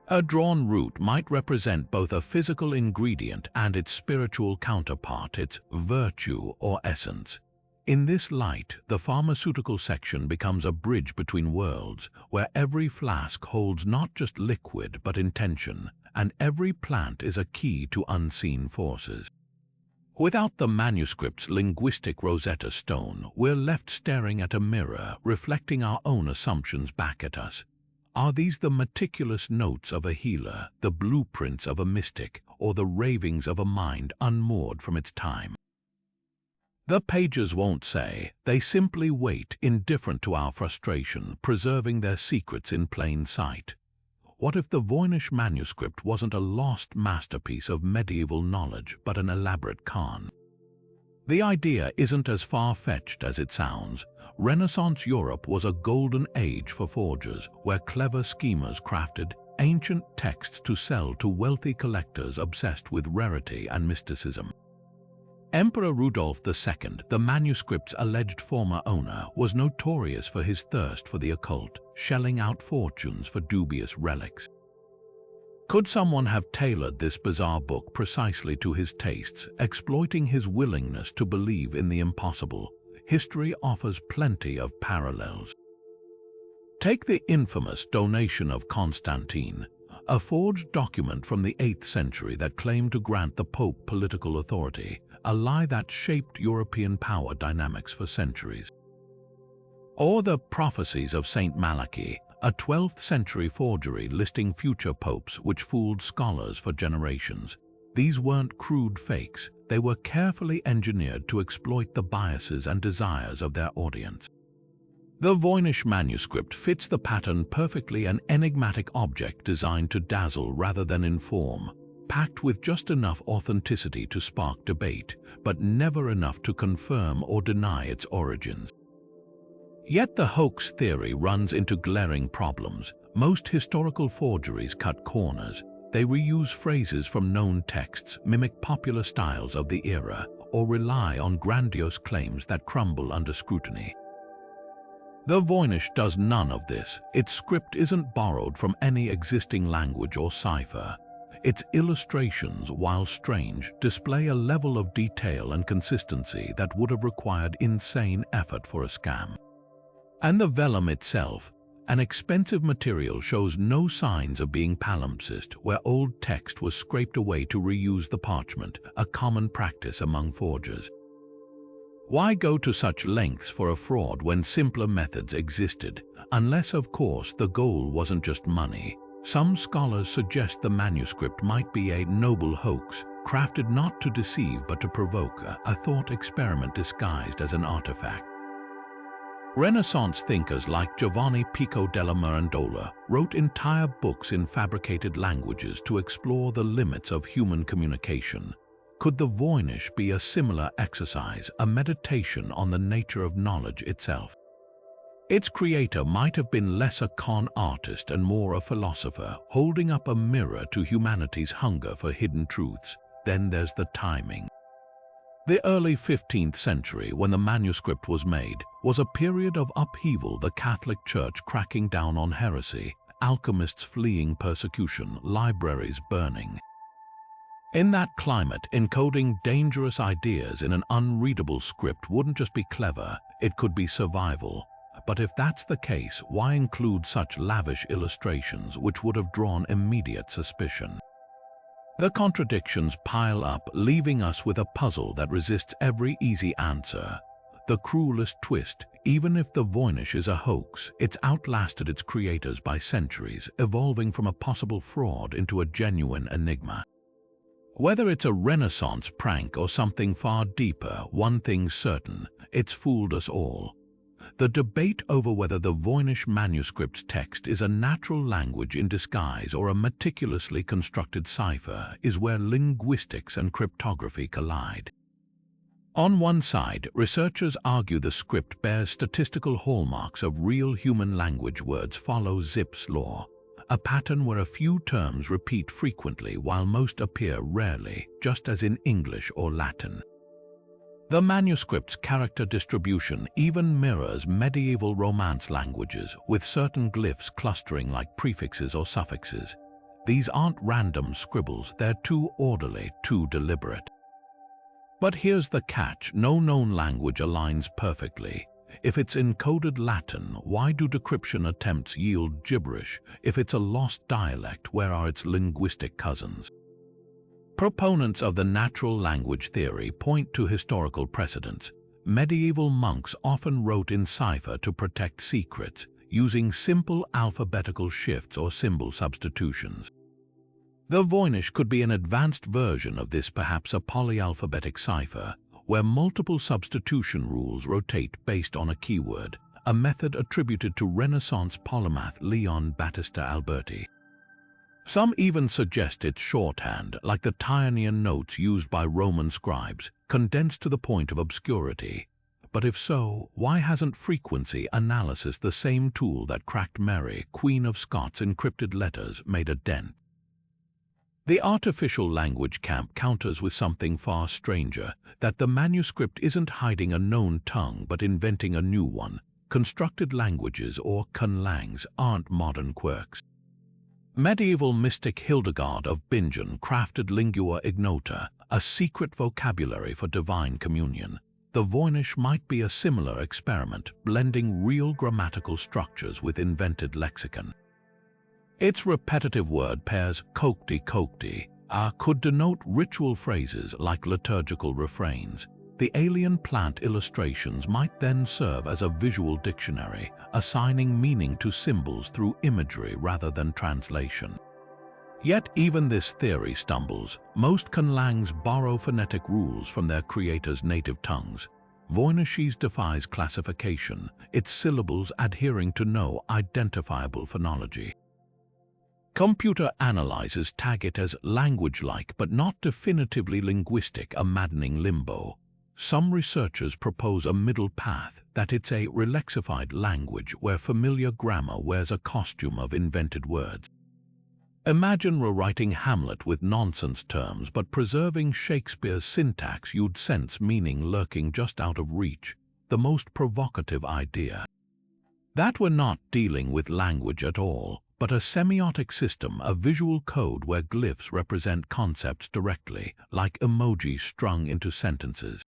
A drawn root might represent both a physical ingredient and its spiritual counterpart, its virtue or essence. In this light, the pharmaceutical section becomes a bridge between worlds, where every flask holds not just liquid but intention, and every plant is a key to unseen forces. Without the manuscript's linguistic Rosetta Stone, we're left staring at a mirror, reflecting our own assumptions back at us. Are these the meticulous notes of a healer, the blueprints of a mystic, or the ravings of a mind unmoored from its time? The pages won't say, they simply wait, indifferent to our frustration, preserving their secrets in plain sight. What if the Voynich manuscript wasn't a lost masterpiece of medieval knowledge, but an elaborate con? The idea isn't as far-fetched as it sounds. Renaissance Europe was a golden age for forgers, where clever schemers crafted ancient texts to sell to wealthy collectors obsessed with rarity and mysticism. Emperor Rudolph II, the manuscript's alleged former owner, was notorious for his thirst for the occult, shelling out fortunes for dubious relics. Could someone have tailored this bizarre book precisely to his tastes, exploiting his willingness to believe in the impossible? History offers plenty of parallels. Take the infamous donation of Constantine, a forged document from the 8th century that claimed to grant the Pope political authority, a lie that shaped European power dynamics for centuries. Or the prophecies of Saint Malachi, a 12th century forgery listing future popes which fooled scholars for generations. These weren't crude fakes, they were carefully engineered to exploit the biases and desires of their audience. The Voynich Manuscript fits the pattern perfectly, an enigmatic object designed to dazzle rather than inform, packed with just enough authenticity to spark debate, but never enough to confirm or deny its origins. Yet the hoax theory runs into glaring problems. Most historical forgeries cut corners. They reuse phrases from known texts, mimic popular styles of the era, or rely on grandiose claims that crumble under scrutiny. The Voynich does none of this. Its script isn't borrowed from any existing language or cipher. Its illustrations, while strange, display a level of detail and consistency that would have required insane effort for a scam. And the vellum itself, an expensive material, shows no signs of being palimpsest, where old text was scraped away to reuse the parchment, a common practice among forgers. Why go to such lengths for a fraud when simpler methods existed, unless, of course, the goal wasn't just money? Some scholars suggest the manuscript might be a noble hoax, crafted not to deceive but to provoke, a thought experiment disguised as an artifact. Renaissance thinkers like Giovanni Pico della Mirandola wrote entire books in fabricated languages to explore the limits of human communication. Could the Voynich be a similar exercise, a meditation on the nature of knowledge itself? Its creator might have been less a con artist and more a philosopher, holding up a mirror to humanity's hunger for hidden truths. Then there's the timing. The early 15th century, when the manuscript was made, was a period of upheaval, the Catholic Church cracking down on heresy, alchemists fleeing persecution, libraries burning. In that climate, encoding dangerous ideas in an unreadable script wouldn't just be clever, it could be survival. But if that's the case, why include such lavish illustrations which would have drawn immediate suspicion? The contradictions pile up, leaving us with a puzzle that resists every easy answer. The cruelest twist: even if the Voynich is a hoax, it's outlasted its creators by centuries, evolving from a possible fraud into a genuine enigma. Whether it's a Renaissance prank or something far deeper, one thing's certain: it's fooled us all. The debate over whether the Voynich manuscript's text is a natural language in disguise or a meticulously constructed cipher is where linguistics and cryptography collide. On one side, researchers argue the script bears statistical hallmarks of real human language. Words follow Zipf's law, a pattern where a few terms repeat frequently while most appear rarely, just as in English or Latin. The manuscript's character distribution even mirrors medieval Romance languages, with certain glyphs clustering like prefixes or suffixes. These aren't random scribbles, they're too orderly, too deliberate. But here's the catch: no known language aligns perfectly. If it's encoded Latin, why do decryption attempts yield gibberish? If it's a lost dialect, where are its linguistic cousins? Proponents of the natural language theory point to historical precedents. Medieval monks often wrote in cipher to protect secrets, using simple alphabetical shifts or symbol substitutions. The Voynich could be an advanced version of this, perhaps a polyalphabetic cipher, where multiple substitution rules rotate based on a keyword, a method attributed to Renaissance polymath Leon Battista Alberti. Some even suggest it's shorthand, like the Tyanean notes used by Roman scribes, condensed to the point of obscurity. But if so, why hasn't frequency analysis, the same tool that cracked Mary, Queen of Scots' encrypted letters, made a dent? The artificial language camp counters with something far stranger: that the manuscript isn't hiding a known tongue but inventing a new one. Constructed languages, or conlangs, aren't modern quirks. Medieval mystic Hildegard of Bingen crafted lingua ignota, a secret vocabulary for divine communion. The Voynich might be a similar experiment, blending real grammatical structures with invented lexicon. Its repetitive word pairs kokti could denote ritual phrases like liturgical refrains. The alien plant illustrations might then serve as a visual dictionary, assigning meaning to symbols through imagery rather than translation. Yet even this theory stumbles. Most conlangs borrow phonetic rules from their creators' native tongues. Voynich's defies classification, its syllables adhering to no identifiable phonology. Computer analyzers tag it as language-like but not definitively linguistic, a maddening limbo. Some researchers propose a middle path, that it's a relexified language where familiar grammar wears a costume of invented words. Imagine rewriting Hamlet with nonsense terms but preserving Shakespeare's syntax. You'd sense meaning lurking just out of reach. The most provocative idea. That we're not dealing with language at all, but a semiotic system, a visual code where glyphs represent concepts directly, like emojis strung into sentences.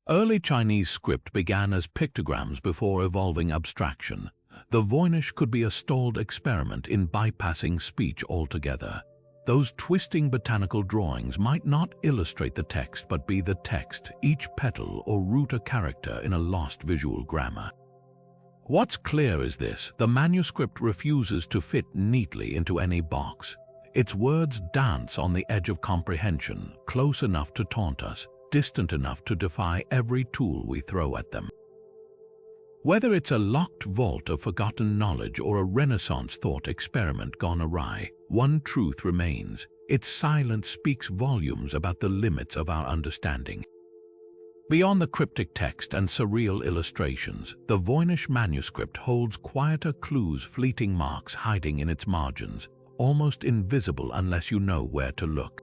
Early Chinese script began as pictograms before evolving abstraction. The Voynich could be a stalled experiment in bypassing speech altogether. Those twisting botanical drawings might not illustrate the text but be the text, each petal or root a character in a lost visual grammar. What's clear is this: the manuscript refuses to fit neatly into any box. Its words dance on the edge of comprehension, close enough to taunt us, distant enough to defy every tool we throw at them. Whether it's a locked vault of forgotten knowledge or a Renaissance thought experiment gone awry, one truth remains: its silence speaks volumes about the limits of our understanding. Beyond the cryptic text and surreal illustrations, the Voynich manuscript holds quieter clues, fleeting marks hiding in its margins, almost invisible unless you know where to look.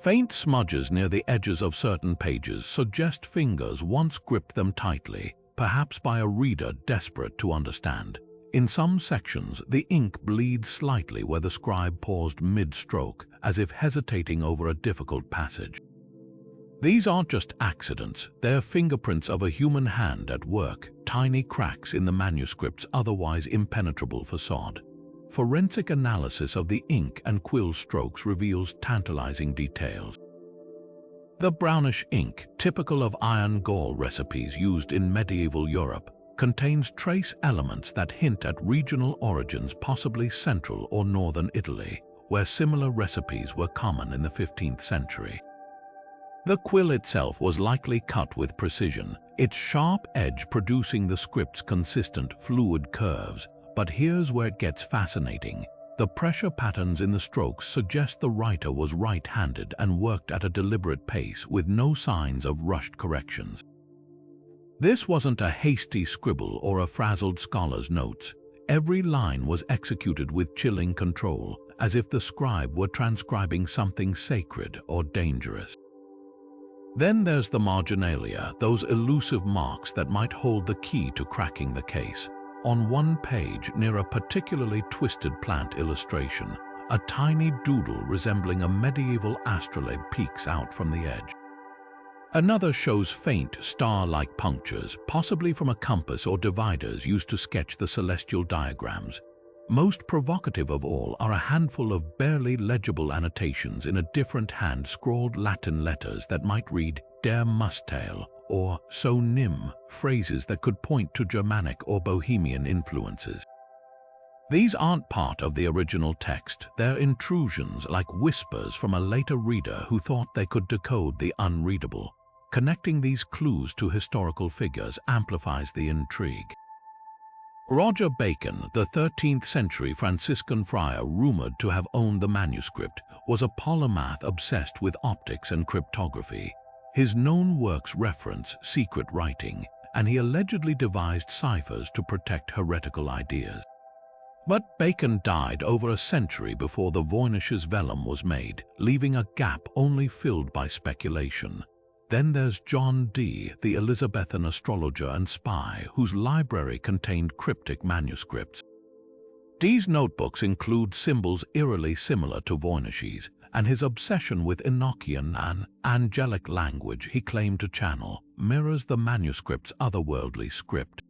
Faint smudges near the edges of certain pages suggest fingers once gripped them tightly, perhaps by a reader desperate to understand. In some sections, the ink bleeds slightly where the scribe paused mid-stroke, as if hesitating over a difficult passage. These aren't just accidents, they're fingerprints of a human hand at work, tiny cracks in the manuscript's otherwise impenetrable facade. Forensic analysis of the ink and quill strokes reveals tantalizing details. The brownish ink, typical of iron gall recipes used in medieval Europe, contains trace elements that hint at regional origins, possibly central or northern Italy, where similar recipes were common in the 15th century. The quill itself was likely cut with precision, its sharp edge producing the script's consistent, fluid curves. But here's where it gets fascinating. The pressure patterns in the strokes suggest the writer was right-handed and worked at a deliberate pace with no signs of rushed corrections. This wasn't a hasty scribble or a frazzled scholar's notes. Every line was executed with chilling control, as if the scribe were transcribing something sacred or dangerous. Then there's the marginalia, those elusive marks that might hold the key to cracking the case. On one page, near a particularly twisted plant illustration, a tiny doodle resembling a medieval astrolabe peeks out from the edge. Another shows faint, star-like punctures, possibly from a compass or dividers used to sketch the celestial diagrams. Most provocative of all are a handful of barely legible annotations in a different hand, scrawled Latin letters that might read "der Mustail" or "so nim," phrases that could point to Germanic or Bohemian influences. These aren't part of the original text, they're intrusions like whispers from a later reader who thought they could decode the unreadable. Connecting these clues to historical figures amplifies the intrigue. Roger Bacon, the 13th century Franciscan friar rumored to have owned the manuscript, was a polymath obsessed with optics and cryptography. His known works reference secret writing, and he allegedly devised ciphers to protect heretical ideas. But Bacon died over a century before the Voynich's vellum was made, leaving a gap only filled by speculation. Then there's John Dee, the Elizabethan astrologer and spy, whose library contained cryptic manuscripts. Dee's notebooks include symbols eerily similar to Voynich's, and his obsession with Enochian and angelic language he claimed to channel mirrors the manuscript's otherworldly script.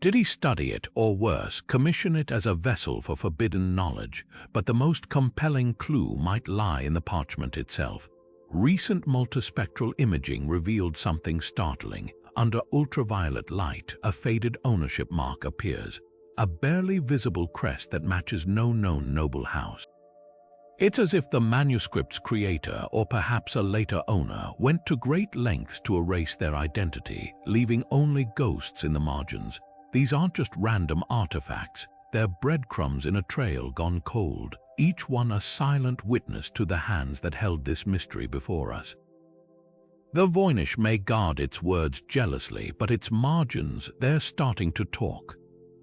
Did he study it, or worse, commission it as a vessel for forbidden knowledge? But the most compelling clue might lie in the parchment itself. Recent multispectral imaging revealed something startling. Under ultraviolet light, a faded ownership mark appears, a barely visible crest that matches no known noble house. It's as if the manuscript's creator, or perhaps a later owner, went to great lengths to erase their identity, leaving only ghosts in the margins. These aren't just random artifacts, they're breadcrumbs in a trail gone cold, each one a silent witness to the hands that held this mystery before us. The Voynich may guard its words jealously, but its margins, they're starting to talk.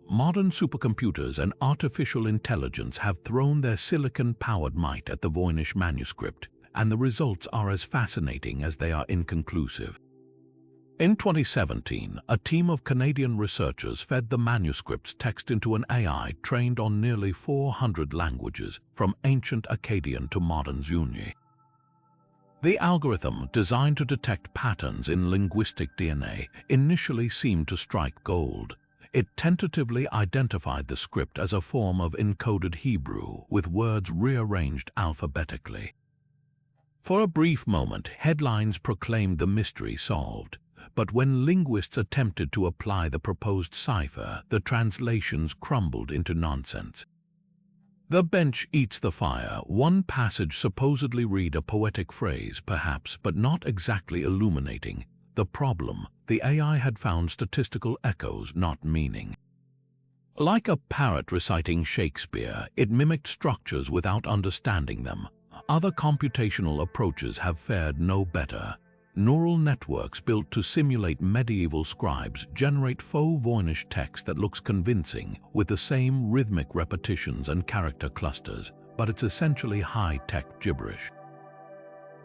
Modern supercomputers and artificial intelligence have thrown their silicon-powered might at the Voynich manuscript, and the results are as fascinating as they are inconclusive. In 2017, a team of Canadian researchers fed the manuscript's text into an AI trained on nearly 400 languages, from ancient Akkadian to modern Zuni. The algorithm, designed to detect patterns in linguistic DNA, initially seemed to strike gold. It tentatively identified the script as a form of encoded Hebrew, with words rearranged alphabetically. For a brief moment, headlines proclaimed the mystery solved. But when linguists attempted to apply the proposed cipher, the translations crumbled into nonsense. The bench eats the fire. One passage supposedly read a poetic phrase, perhaps, but not exactly illuminating the problem. The AI had found statistical echoes, not meaning. Like a parrot reciting Shakespeare, it mimicked structures without understanding them. Other computational approaches have fared no better. Neural networks built to simulate medieval scribes generate faux Voynich text that looks convincing, with the same rhythmic repetitions and character clusters, but it's essentially high-tech gibberish.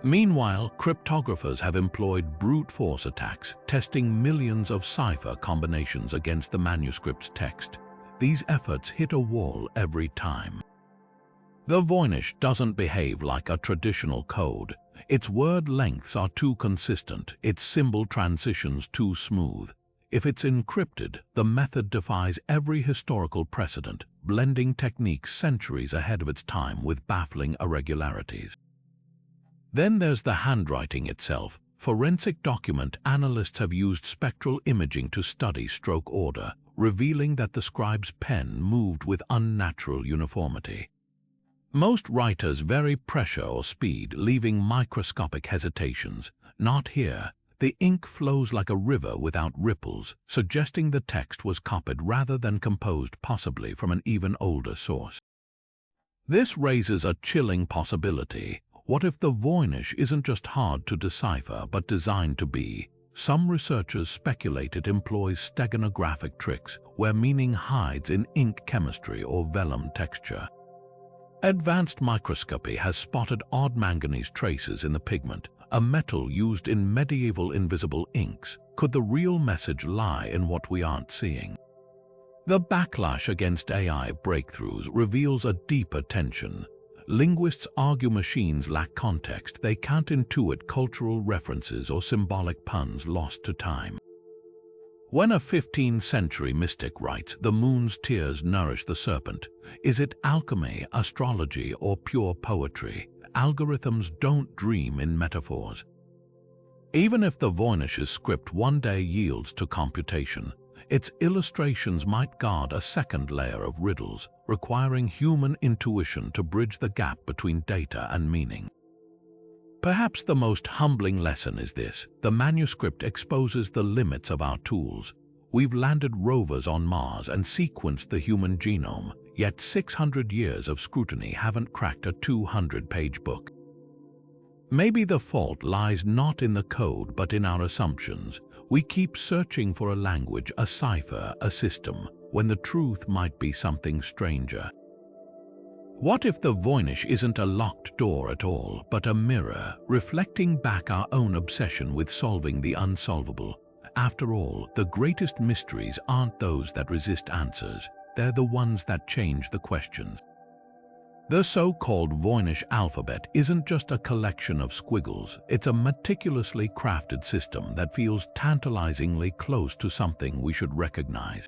Meanwhile, cryptographers have employed brute force attacks, testing millions of cipher combinations against the manuscript's text. These efforts hit a wall every time. The Voynich doesn't behave like a traditional code. Its word lengths are too consistent, its symbol transitions too smooth. If it's encrypted, the method defies every historical precedent, blending techniques centuries ahead of its time with baffling irregularities. Then there's the handwriting itself. Forensic document analysts have used spectral imaging to study stroke order, revealing that the scribe's pen moved with unnatural uniformity. Most writers vary pressure or speed, leaving microscopic hesitations. Not here. The ink flows like a river without ripples, suggesting the text was copied rather than composed, possibly from an even older source. This raises a chilling possibility. What if the Voynich isn't just hard to decipher, but designed to be? Some researchers speculate it employs steganographic tricks, where meaning hides in ink chemistry or vellum texture. Advanced microscopy has spotted odd manganese traces in the pigment, a metal used in medieval invisible inks. Could the real message lie in what we aren't seeing? The backlash against AI breakthroughs reveals a deeper tension. Linguists argue machines lack context. They can't intuit cultural references or symbolic puns lost to time. When a 15th century mystic writes, "The moon's tears nourish the serpent," is it alchemy, astrology, or pure poetry? Algorithms don't dream in metaphors. Even if the Voynich's script one day yields to computation, its illustrations might guard a second layer of riddles, requiring human intuition to bridge the gap between data and meaning. Perhaps the most humbling lesson is this: the manuscript exposes the limits of our tools. We've landed rovers on Mars and sequenced the human genome, yet 600 years of scrutiny haven't cracked a 200-page book. Maybe the fault lies not in the code but in our assumptions. We keep searching for a language, a cipher, a system, when the truth might be something stranger. What if the Voynich isn't a locked door at all, but a mirror, reflecting back our own obsession with solving the unsolvable? After all, the greatest mysteries aren't those that resist answers. they're the ones that change the questions. The so-called Voynich alphabet isn't just a collection of squiggles, it's a meticulously crafted system that feels tantalizingly close to something we should recognize.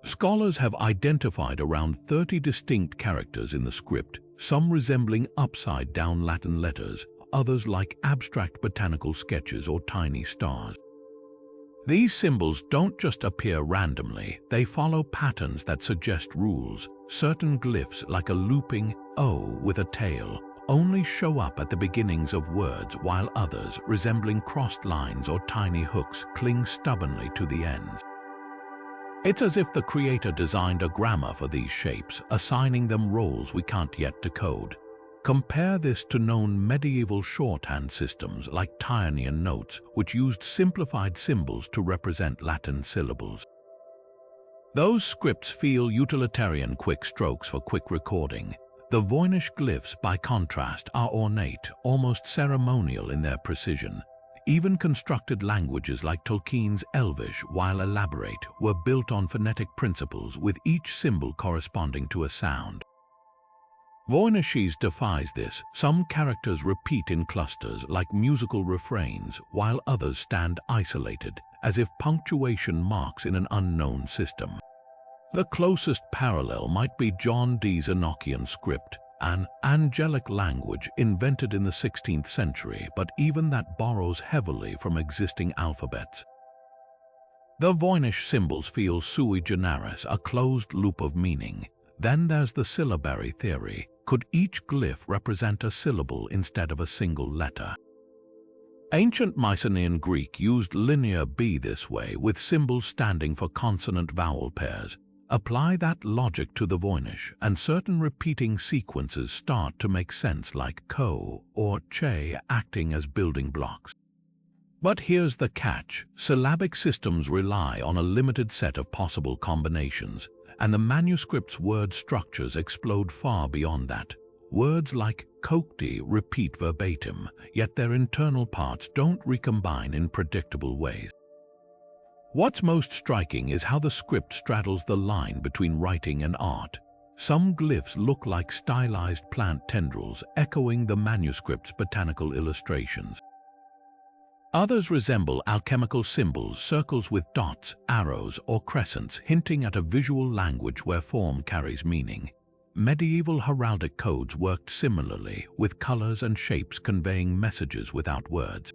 Scholars have identified around 30 distinct characters in the script, some resembling upside-down Latin letters, others like abstract botanical sketches or tiny stars. These symbols don't just appear randomly, they follow patterns that suggest rules. Certain glyphs, like a looping O with a tail, only show up at the beginnings of words, while others, resembling crossed lines or tiny hooks, cling stubbornly to the ends. It's as if the creator designed a grammar for these shapes, assigning them roles we can't yet decode. Compare this to known medieval shorthand systems like Tyrrhenian notes, which used simplified symbols to represent Latin syllables. Those scripts feel utilitarian quick strokes for quick recording. The Voynich glyphs, by contrast, are ornate, almost ceremonial in their precision. Even constructed languages like Tolkien's Elvish, while elaborate, were built on phonetic principles, with each symbol corresponding to a sound. Voynich defies this. Some characters repeat in clusters like musical refrains, while others stand isolated, as if punctuation marks in an unknown system. The closest parallel might be John Dee's Enochian script, an angelic language invented in the 16th century, but even that borrows heavily from existing alphabets. The Voynich symbols feel sui generis, a closed loop of meaning. Then there's the syllabary theory. Could each glyph represent a syllable instead of a single letter? Ancient Mycenaean Greek used linear B this way, with symbols standing for consonant-vowel pairs. Apply that logic to the Voynich, and certain repeating sequences start to make sense, like ko or che acting as building blocks. But here's the catch. Syllabic systems rely on a limited set of possible combinations, and the manuscript's word structures explode far beyond that. Words like kokti repeat verbatim, yet their internal parts don't recombine in predictable ways. What's most striking is how the script straddles the line between writing and art. Some glyphs look like stylized plant tendrils, echoing the manuscript's botanical illustrations. Others resemble alchemical symbols, circles with dots, arrows, or crescents, hinting at a visual language where form carries meaning. Medieval heraldic codes worked similarly, with colors and shapes conveying messages without words.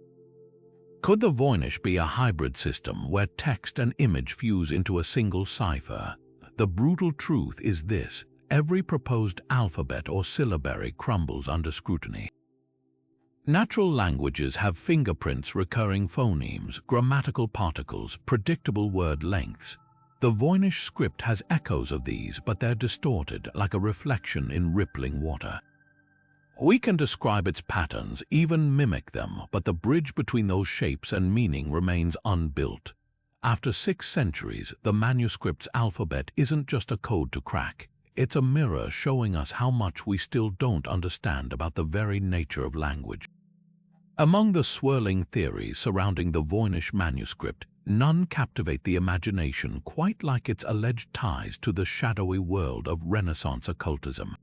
Could the Voynich be a hybrid system where text and image fuse into a single cipher? The brutal truth is this: every proposed alphabet or syllabary crumbles under scrutiny. Natural languages have fingerprints, recurring phonemes, grammatical particles, predictable word lengths. The Voynich script has echoes of these, but they're distorted, like a reflection in rippling water. We can describe its patterns, even mimic them, but the bridge between those shapes and meaning remains unbuilt. After 6 centuries, the manuscript's alphabet isn't just a code to crack. It's a mirror showing us how much we still don't understand about the very nature of language. Among the swirling theories surrounding the Voynich manuscript, none captivate the imagination quite like its alleged ties to the shadowy world of Renaissance occultism.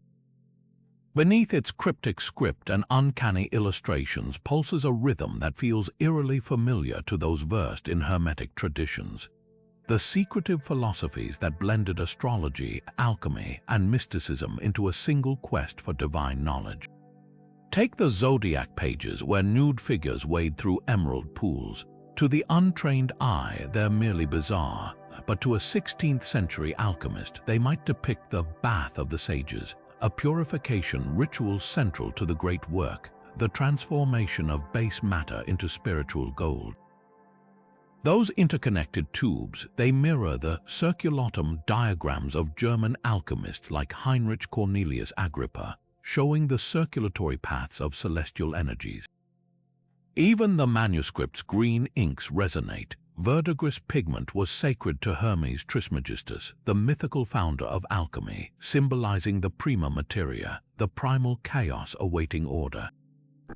Beneath its cryptic script and uncanny illustrations pulses a rhythm that feels eerily familiar to those versed in Hermetic traditions. The secretive philosophies that blended astrology, alchemy, and mysticism into a single quest for divine knowledge. Take the zodiac pages, where nude figures wade through emerald pools. To the untrained eye, they're merely bizarre, but to a 16th century alchemist, they might depict the bath of the sages, a purification ritual central to the great work, the transformation of base matter into spiritual gold. Those interconnected tubes, they mirror the circulatum diagrams of German alchemists like Heinrich Cornelius Agrippa, showing the circulatory paths of celestial energies. Even the manuscript's green inks resonate. Verdigris pigment was sacred to Hermes Trismegistus, the mythical founder of alchemy, symbolizing the prima materia, the primal chaos awaiting order.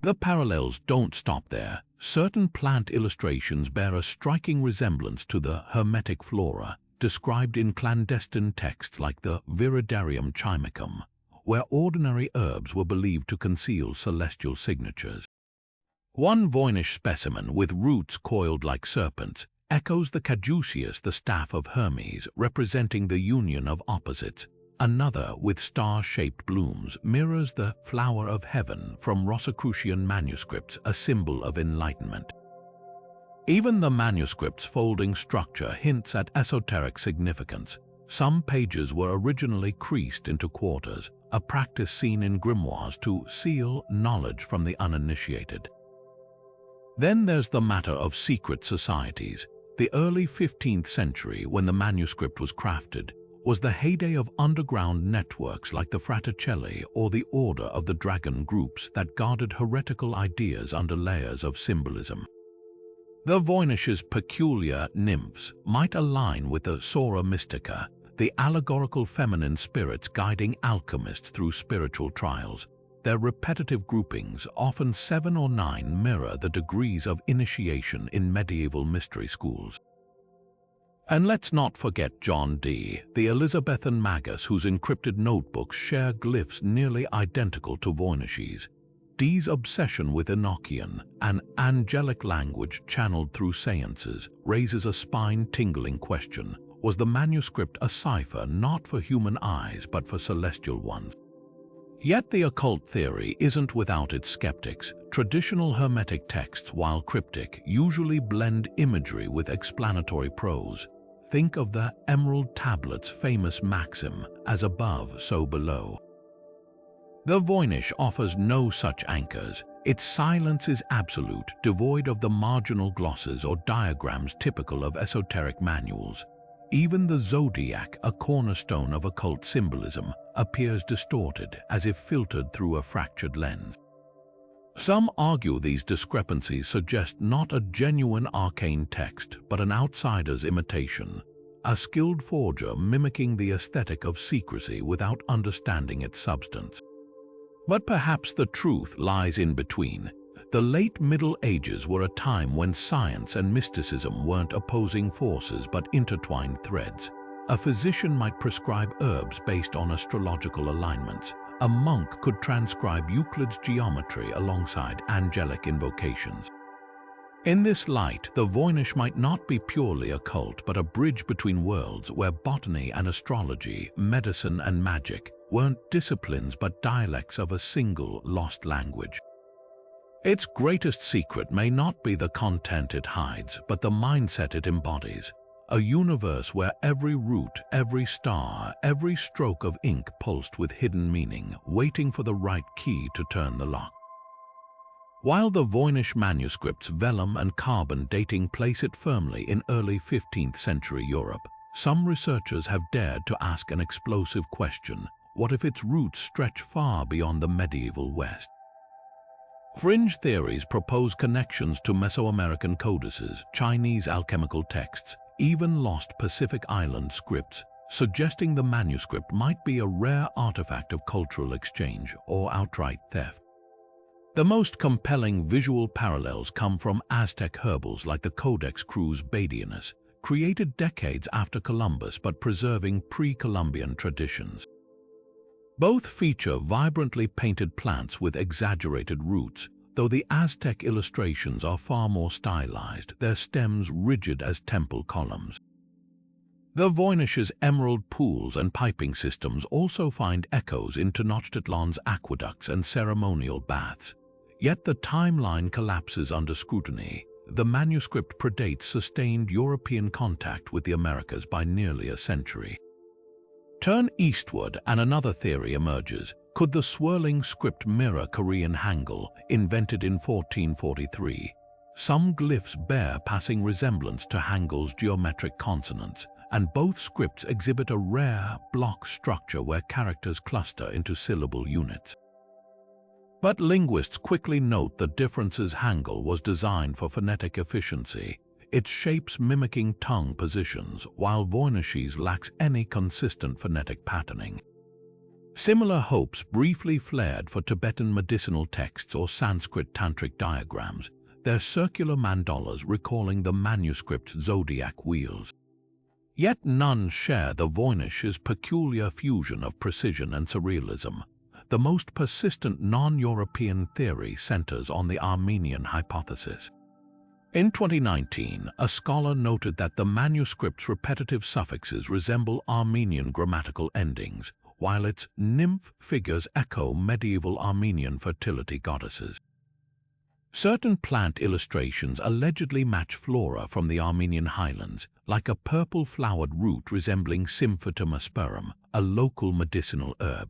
The parallels don't stop there. Certain plant illustrations bear a striking resemblance to the Hermetic flora, described in clandestine texts like the Viridarium Chimicum, where ordinary herbs were believed to conceal celestial signatures. One Voynich specimen with roots coiled like serpents echoes the caduceus, the staff of Hermes, representing the union of opposites. Another, with star-shaped blooms, mirrors the flower of heaven from Rosicrucian manuscripts, a symbol of enlightenment. Even the manuscript's folding structure hints at esoteric significance. Some pages were originally creased into quarters, a practice seen in grimoires to seal knowledge from the uninitiated. Then there's the matter of secret societies. The early 15th century, when the manuscript was crafted, was the heyday of underground networks like the Fraticelli or the Order of the Dragon groups that guarded heretical ideas under layers of symbolism. The Voynich's peculiar nymphs might align with the Sora Mystica, the allegorical feminine spirits guiding alchemists through spiritual trials. Their repetitive groupings, often 7 or 9, mirror the degrees of initiation in medieval mystery schools. And let's not forget John Dee, the Elizabethan magus whose encrypted notebooks share glyphs nearly identical to Voynich's. Dee's obsession with Enochian, an angelic language channeled through seances, raises a spine-tingling question. Was the manuscript a cipher not for human eyes but for celestial ones? Yet the occult theory isn't without its skeptics. Traditional Hermetic texts, while cryptic, usually blend imagery with explanatory prose. Think of the Emerald Tablet's famous maxim, "As above, so below." The Voynich offers no such anchors. Its silence is absolute, devoid of the marginal glosses or diagrams typical of esoteric manuals. Even the zodiac, a cornerstone of occult symbolism, appears distorted, as if filtered through a fractured lens. Some argue these discrepancies suggest not a genuine arcane text, but an outsider's imitation, a skilled forger mimicking the aesthetic of secrecy without understanding its substance. But perhaps the truth lies in between. The late Middle Ages were a time when science and mysticism weren't opposing forces but intertwined threads. A physician might prescribe herbs based on astrological alignments. A monk could transcribe Euclid's geometry alongside angelic invocations. In this light, the Voynich might not be purely occult but a bridge between worlds where botany and astrology, medicine and magic, weren't disciplines but dialects of a single lost language. Its greatest secret may not be the content it hides, but the mindset it embodies. A universe where every root, every star, every stroke of ink pulsed with hidden meaning, waiting for the right key to turn the lock. While the Voynich manuscripts, vellum and carbon dating place it firmly in early 15th century Europe, some researchers have dared to ask an explosive question: what if its roots stretch far beyond the medieval West? Fringe theories propose connections to Mesoamerican codices, Chinese alchemical texts, even lost Pacific Island scripts, suggesting the manuscript might be a rare artifact of cultural exchange or outright theft. The most compelling visual parallels come from Aztec herbals like the Codex Cruz Badianus, created decades after Columbus but preserving pre-Columbian traditions. Both feature vibrantly painted plants with exaggerated roots, though the Aztec illustrations are far more stylized, their stems rigid as temple columns. The Voynich's emerald pools and piping systems also find echoes in Tenochtitlan's aqueducts and ceremonial baths. Yet the timeline collapses under scrutiny. The manuscript predates sustained European contact with the Americas by nearly a century. Turn eastward and another theory emerges. Could the swirling script mirror Korean Hangul, invented in 1443? Some glyphs bear passing resemblance to Hangul's geometric consonants, and both scripts exhibit a rare block structure where characters cluster into syllable units. But linguists quickly note the differences. Hangul was designed for phonetic efficiency, its shapes mimicking tongue positions, while Voynich's lacks any consistent phonetic patterning. Similar hopes briefly flared for Tibetan medicinal texts or Sanskrit tantric diagrams, their circular mandalas recalling the manuscript's zodiac wheels. Yet none share the Voynich's peculiar fusion of precision and surrealism. The most persistent non-European theory centers on the Armenian hypothesis. In 2019, a scholar noted that the manuscript's repetitive suffixes resemble Armenian grammatical endings, while its nymph figures echo medieval Armenian fertility goddesses. Certain plant illustrations allegedly match flora from the Armenian highlands, like a purple-flowered root resembling Symphytum asperum, a local medicinal herb.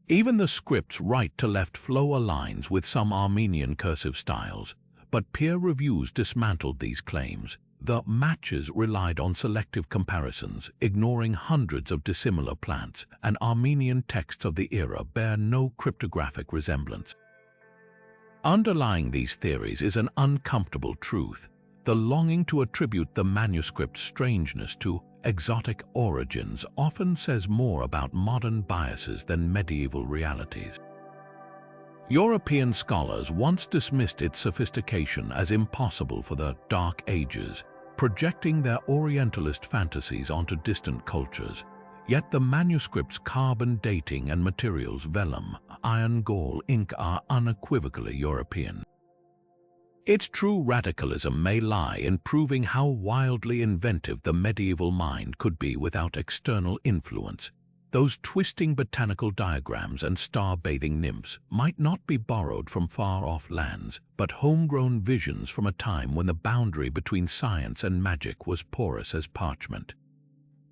Even the script's right-to-left flow aligns with some Armenian cursive styles, but peer reviews dismantled these claims. The matches relied on selective comparisons, ignoring hundreds of dissimilar plants, and Armenian texts of the era bear no cryptographic resemblance. Underlying these theories is an uncomfortable truth. The longing to attribute the manuscript's strangeness to exotic origins often says more about modern biases than medieval realities. European scholars once dismissed its sophistication as impossible for the Dark Ages, projecting their Orientalist fantasies onto distant cultures. Yet the manuscript's carbon dating and materials vellum, iron gall ink are unequivocally European. Its true radicalism may lie in proving how wildly inventive the medieval mind could be without external influence. Those twisting botanical diagrams and star-bathing nymphs might not be borrowed from far-off lands, but homegrown visions from a time when the boundary between science and magic was porous as parchment.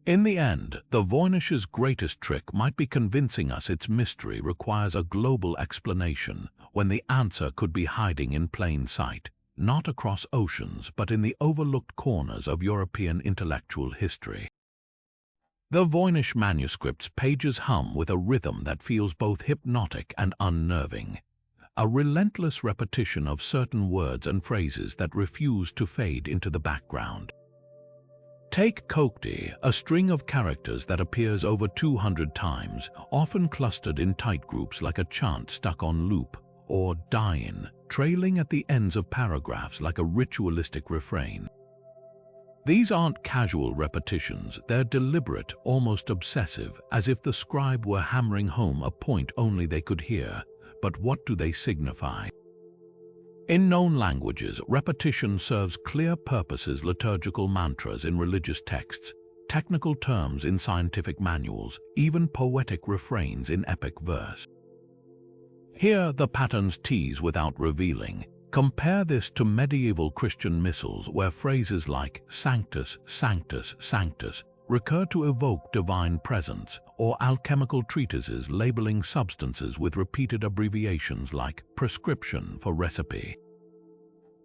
In the end, the Voynich's greatest trick might be convincing us its mystery requires a global explanation, when the answer could be hiding in plain sight, not across oceans but in the overlooked corners of European intellectual history. The Voynich Manuscripts' pages hum with a rhythm that feels both hypnotic and unnerving, a relentless repetition of certain words and phrases that refuse to fade into the background. Take codebreakers, a string of characters that appears over 200 times, often clustered in tight groups like a chant stuck on loop, or die-in, trailing at the ends of paragraphs like a ritualistic refrain. These aren't casual repetitions, they're deliberate, almost obsessive, as if the scribe were hammering home a point only they could hear. But what do they signify? In known languages, repetition serves clear purposes: liturgical mantras in religious texts, technical terms in scientific manuals, even poetic refrains in epic verse. Here, the patterns tease without revealing. Compare this to medieval Christian missals where phrases like Sanctus, Sanctus, Sanctus recur to evoke divine presence, or alchemical treatises labeling substances with repeated abbreviations like prescription for recipe.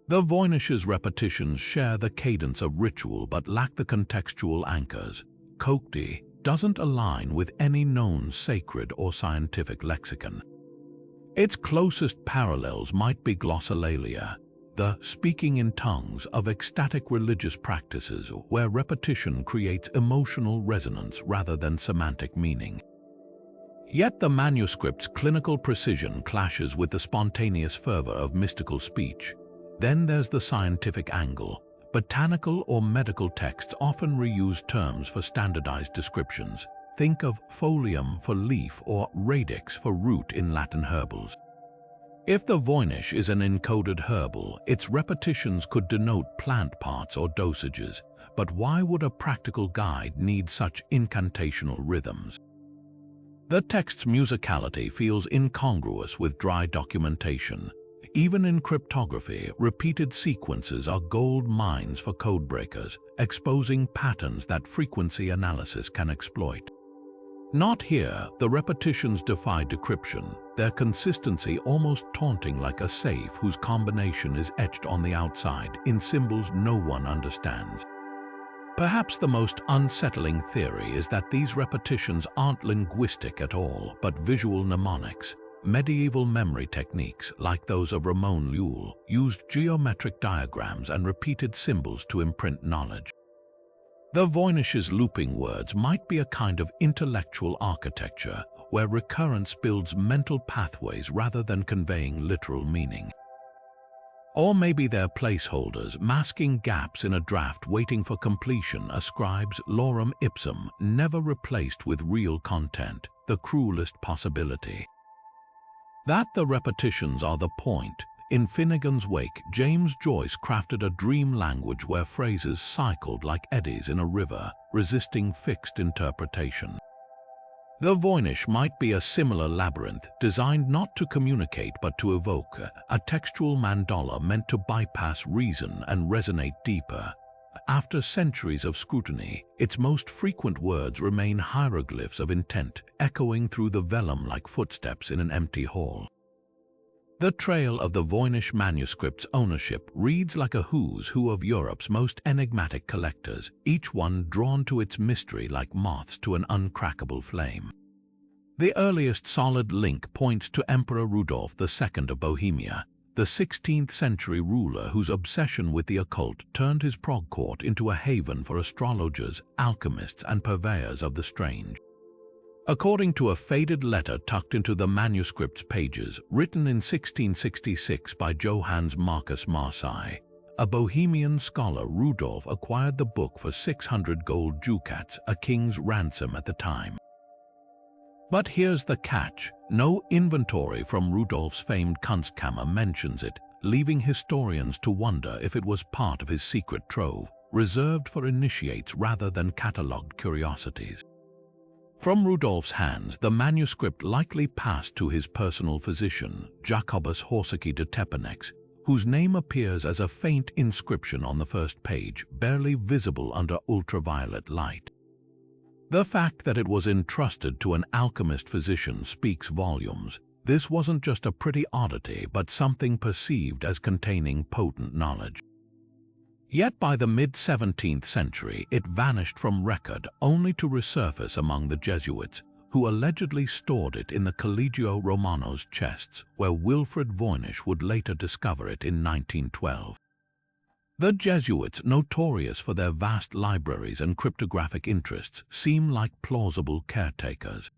The Voynich's repetitions share the cadence of ritual but lack the contextual anchors. Codebreakers doesn't align with any known sacred or scientific lexicon. Its closest parallels might be glossolalia, the speaking in tongues of ecstatic religious practices where repetition creates emotional resonance rather than semantic meaning. Yet the manuscript's clinical precision clashes with the spontaneous fervor of mystical speech. Then there's the scientific angle. Botanical or medical texts often reuse terms for standardized descriptions. Think of folium for leaf or radix for root in Latin herbals. If the Voynich is an encoded herbal, its repetitions could denote plant parts or dosages. But why would a practical guide need such incantational rhythms? The text's musicality feels incongruous with dry documentation. Even in cryptography, repeated sequences are gold mines for codebreakers, exposing patterns that frequency analysis can exploit. Not here, the repetitions defy decryption, their consistency almost taunting like a safe whose combination is etched on the outside in symbols no one understands. Perhaps the most unsettling theory is that these repetitions aren't linguistic at all, but visual mnemonics. Medieval memory techniques, like those of Ramon Llull, used geometric diagrams and repeated symbols to imprint knowledge. The Voynich's looping words might be a kind of intellectual architecture where recurrence builds mental pathways rather than conveying literal meaning. Or maybe they're placeholders, masking gaps in a draft waiting for completion, a scribe's lorem ipsum, never replaced with real content, the cruelest possibility. That the repetitions are the point. In Finnegan's Wake, James Joyce crafted a dream language where phrases cycled like eddies in a river, resisting fixed interpretation. The Voynich might be a similar labyrinth, designed not to communicate but to evoke, a textual mandala meant to bypass reason and resonate deeper. After centuries of scrutiny, its most frequent words remain hieroglyphs of intent, echoing through the vellum like footsteps in an empty hall. The trail of the Voynich Manuscripts' ownership reads like a who's who of Europe's most enigmatic collectors, each one drawn to its mystery like moths to an uncrackable flame. The earliest solid link points to Emperor Rudolf II of Bohemia, the 16th century ruler whose obsession with the occult turned his prog court into a haven for astrologers, alchemists, and purveyors of the strange. According to a faded letter tucked into the manuscript's pages, written in 1666 by Johannes Marcus Marci, a Bohemian scholar, Rudolf acquired the book for 600 gold ducats, a king's ransom at the time. But here's the catch: no inventory from Rudolf's famed Kunstkammer mentions it, leaving historians to wonder if it was part of his secret trove, reserved for initiates rather than catalogued curiosities. From Rudolf's hands, the manuscript likely passed to his personal physician, Jacobus Horsecki de Tepanex, whose name appears as a faint inscription on the first page, barely visible under ultraviolet light. The fact that it was entrusted to an alchemist physician speaks volumes. This wasn't just a pretty oddity, but something perceived as containing potent knowledge. Yet by the mid-17th century, it vanished from record, only to resurface among the Jesuits, who allegedly stored it in the Collegio Romano's chests, where Wilfrid Voynich would later discover it in 1912. The Jesuits, notorious for their vast libraries and cryptographic interests, seem like plausible caretakers.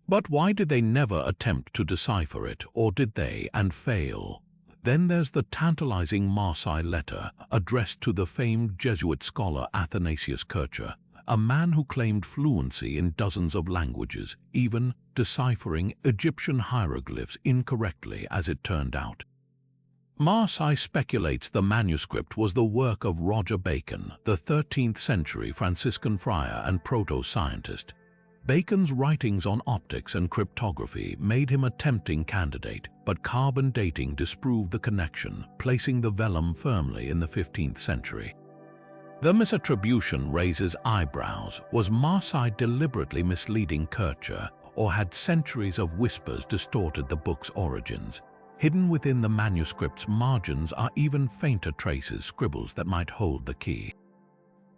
But why did they never attempt to decipher it, or did they, and fail? Then there's the tantalizing Marci letter, addressed to the famed Jesuit scholar Athanasius Kircher, a man who claimed fluency in dozens of languages, even deciphering Egyptian hieroglyphs incorrectly as it turned out. Marci speculates the manuscript was the work of Roger Bacon, the 13th century Franciscan friar and proto-scientist. Bacon's writings on optics and cryptography made him a tempting candidate, but carbon dating disproved the connection, placing the vellum firmly in the 15th century. The misattribution raises eyebrows. Was Marci deliberately misleading Kircher, or had centuries of whispers distorted the book's origins? Hidden within the manuscript's margins are even fainter traces, scribbles that might hold the key.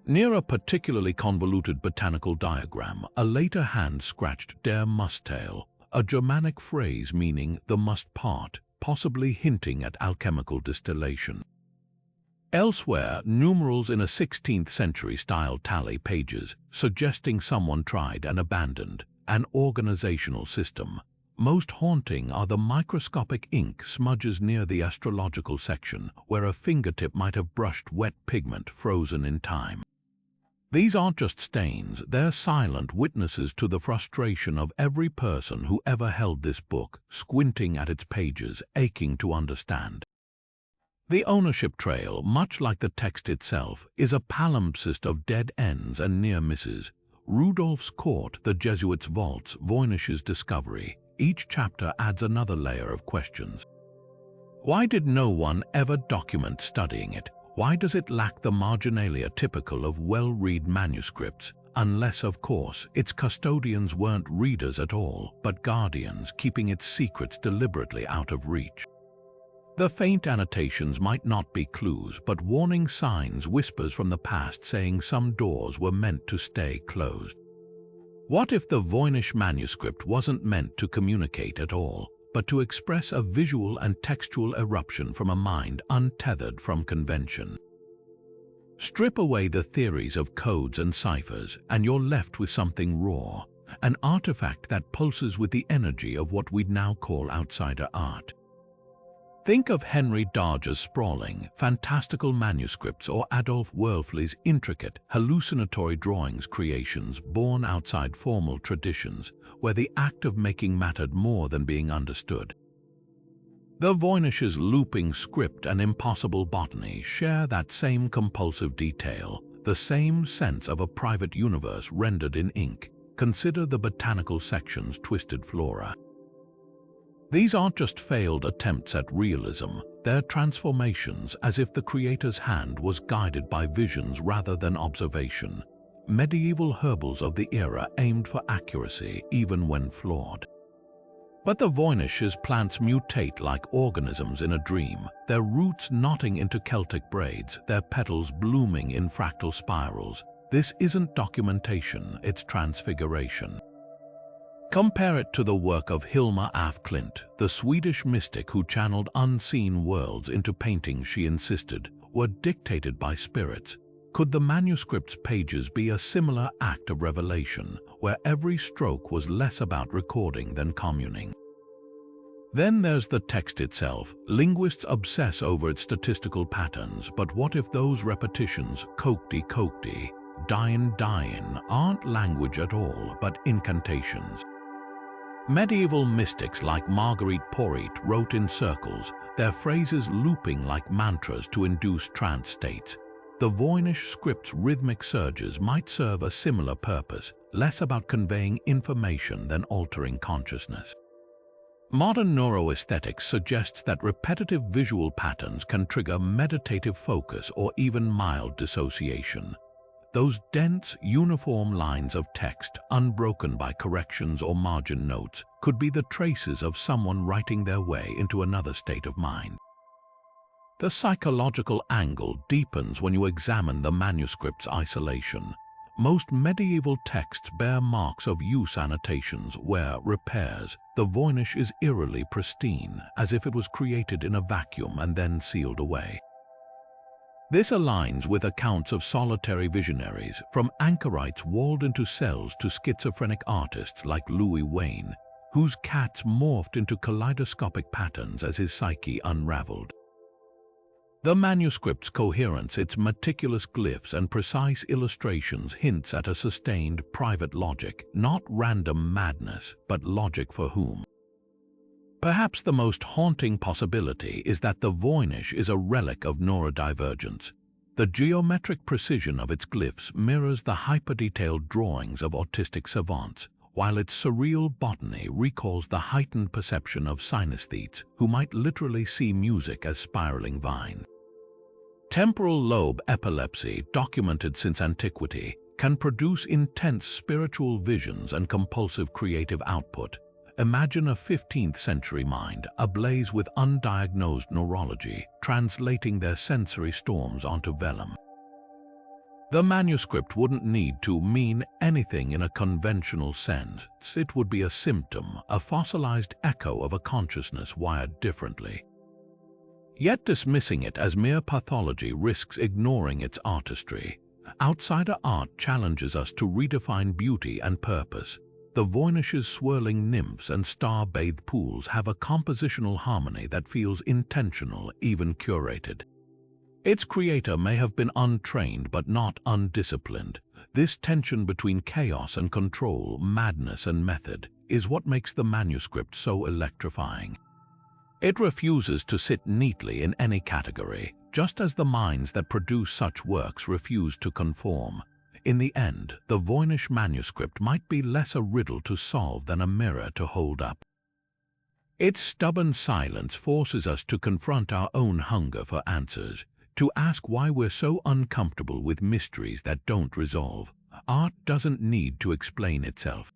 Near a particularly convoluted botanical diagram, a later hand scratched der Musttail, a Germanic phrase meaning the must part, possibly hinting at alchemical distillation. Elsewhere, numerals in a 16th century style tally pages, suggesting someone tried and abandoned an organizational system. Most haunting are the microscopic ink smudges near the astrological section, where a fingertip might have brushed wet pigment frozen in time. These aren't just stains, they're silent witnesses to the frustration of every person who ever held this book, squinting at its pages, aching to understand. The ownership trail, much like the text itself, is a palimpsest of dead ends and near misses. Rudolf's court, the Jesuits' vaults, Voynich's discovery. Each chapter adds another layer of questions. Why did no one ever document studying it? Why does it lack the marginalia typical of well-read manuscripts? Unless, of course, its custodians weren't readers at all, but guardians, keeping its secrets deliberately out of reach. The faint annotations might not be clues, but warning signs, whispers from the past saying some doors were meant to stay closed. What if the Voynich manuscript wasn't meant to communicate at all, but to express a visual and textual eruption from a mind untethered from convention? Strip away the theories of codes and ciphers, and you're left with something raw, an artifact that pulses with the energy of what we'd now call outsider art. Think of Henry Darger's sprawling, fantastical manuscripts or Adolf Wölfli's intricate, hallucinatory drawings creations born outside formal traditions, where the act of making mattered more than being understood. The Voynich's looping script and impossible botany share that same compulsive detail, the same sense of a private universe rendered in ink. Consider the Botanical section's twisted flora. These aren't just failed attempts at realism, they're transformations as if the creator's hand was guided by visions rather than observation. Medieval herbals of the era aimed for accuracy even when flawed. But the Voynich's plants mutate like organisms in a dream, their roots knotting into Celtic braids, their petals blooming in fractal spirals. This isn't documentation, it's transfiguration. Compare it to the work of Hilma af Klint, the Swedish mystic who channeled unseen worlds into paintings she insisted were dictated by spirits. Could the manuscript's pages be a similar act of revelation, where every stroke was less about recording than communing? Then there's the text itself. Linguists obsess over its statistical patterns, but what if those repetitions, kokti, dyin, aren't language at all, but incantations? Medieval mystics like Marguerite Porete wrote in circles, their phrases looping like mantras to induce trance states. The Voynich script's rhythmic surges might serve a similar purpose, less about conveying information than altering consciousness. Modern neuroaesthetics suggests that repetitive visual patterns can trigger meditative focus or even mild dissociation. Those dense, uniform lines of text, unbroken by corrections or margin notes, could be the traces of someone writing their way into another state of mind. The psychological angle deepens when you examine the manuscript's isolation. Most medieval texts bear marks of use annotations where repairs. The Voynich is eerily pristine, as if it was created in a vacuum and then sealed away. This aligns with accounts of solitary visionaries, from anchorites walled into cells to schizophrenic artists like Louis Wain, whose cats morphed into kaleidoscopic patterns as his psyche unraveled. The manuscript's coherence, its meticulous glyphs and precise illustrations hints at a sustained private logic, not random madness, but logic for whom? Perhaps the most haunting possibility is that the Voynich is a relic of neurodivergence. The geometric precision of its glyphs mirrors the hyper-detailed drawings of autistic savants, while its surreal botany recalls the heightened perception of synesthetes who might literally see music as spiraling vine. Temporal lobe epilepsy, documented since antiquity, can produce intense spiritual visions and compulsive creative output. Imagine a 15th century mind ablaze with undiagnosed neurology, translating their sensory storms onto vellum. The manuscript wouldn't need to mean anything in a conventional sense. It would be a symptom, a fossilized echo of a consciousness wired differently. Yet dismissing it as mere pathology risks ignoring its artistry. Outsider art challenges us to redefine beauty and purpose. The Voynich's swirling nymphs and star-bathed pools have a compositional harmony that feels intentional, even curated. Its creator may have been untrained but not undisciplined. This tension between chaos and control, madness and method, is what makes the manuscript so electrifying. It refuses to sit neatly in any category, just as the minds that produce such works refuse to conform. In the end, the Voynich manuscript might be less a riddle to solve than a mirror to hold up. Its stubborn silence forces us to confront our own hunger for answers, to ask why we're so uncomfortable with mysteries that don't resolve. Art doesn't need to explain itself.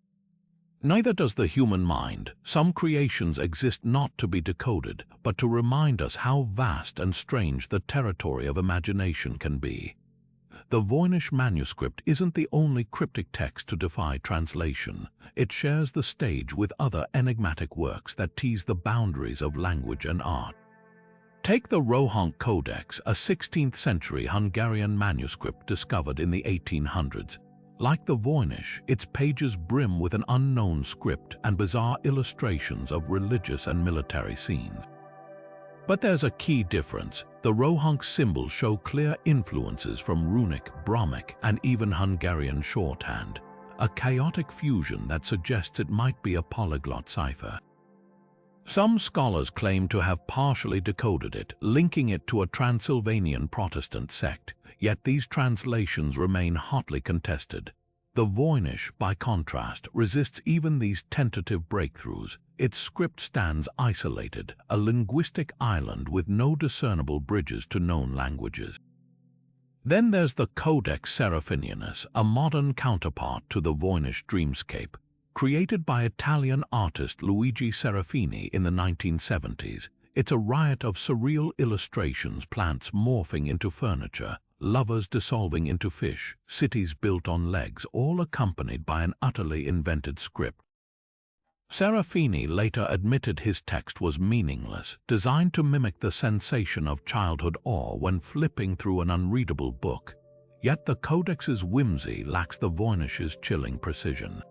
Neither does the human mind. Some creations exist not to be decoded, but to remind us how vast and strange the territory of imagination can be. The Voynich manuscript isn't the only cryptic text to defy translation. It shares the stage with other enigmatic works that tease the boundaries of language and art. Take the Rohank Codex, a 16th century Hungarian manuscript discovered in the 1800s. Like the Voynich, its pages brim with an unknown script and bizarre illustrations of religious and military scenes. But there's a key difference. The Rohunk symbols show clear influences from Runic, Brahmic, and even Hungarian shorthand, a chaotic fusion that suggests it might be a polyglot cipher. Some scholars claim to have partially decoded it, linking it to a Transylvanian Protestant sect, yet these translations remain hotly contested. The Voynich, by contrast, resists even these tentative breakthroughs. Its script stands isolated, a linguistic island with no discernible bridges to known languages. Then there's the Codex Seraphinianus, a modern counterpart to the Voynich dreamscape. Created by Italian artist Luigi Serafini in the 1970s, it's a riot of surreal illustrations, plants morphing into furniture, lovers dissolving into fish, cities built on legs, all accompanied by an utterly invented script. Serafini later admitted his text was meaningless, designed to mimic the sensation of childhood awe when flipping through an unreadable book. Yet the Codex's whimsy lacks the Voynich's chilling precision.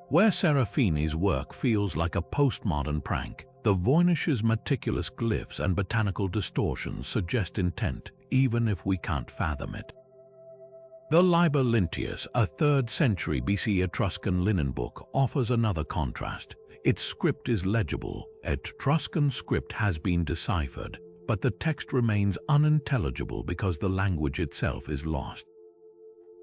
Where Serafini's work feels like a postmodern prank, the Voynich's meticulous glyphs and botanical distortions suggest intent, even if we can't fathom it. The Liber Linteus, a 3rd century BC Etruscan linen book, offers another contrast. Its script is legible. Etruscan script has been deciphered, but the text remains unintelligible because the language itself is lost.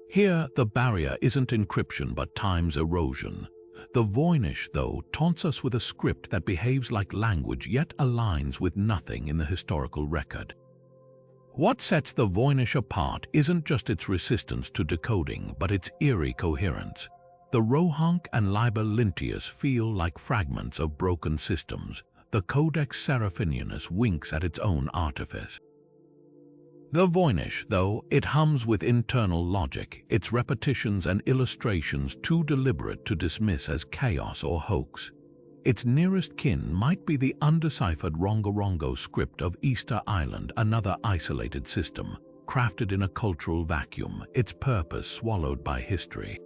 Here, the barrier isn't encryption but time's erosion. The Voynich, though, taunts us with a script that behaves like language yet aligns with nothing in the historical record. What sets the Voynich apart isn't just its resistance to decoding, but its eerie coherence. The Rohunk and Liber Linteus feel like fragments of broken systems. The Codex Seraphinianus winks at its own artifice. The Voynich, though, it hums with internal logic, its repetitions and illustrations too deliberate to dismiss as chaos or hoax. Its nearest kin might be the undeciphered Rongorongo script of Easter Island, another isolated system, crafted in a cultural vacuum, its purpose swallowed by history.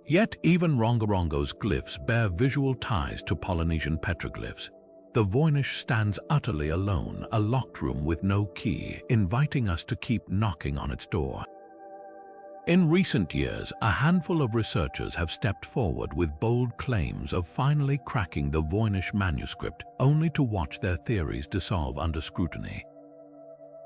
Yet even Rongorongo's glyphs bear visual ties to Polynesian petroglyphs. The Voynich stands utterly alone, a locked room with no key, inviting us to keep knocking on its door. In recent years, a handful of researchers have stepped forward with bold claims of finally cracking the Voynich manuscript, only to watch their theories dissolve under scrutiny.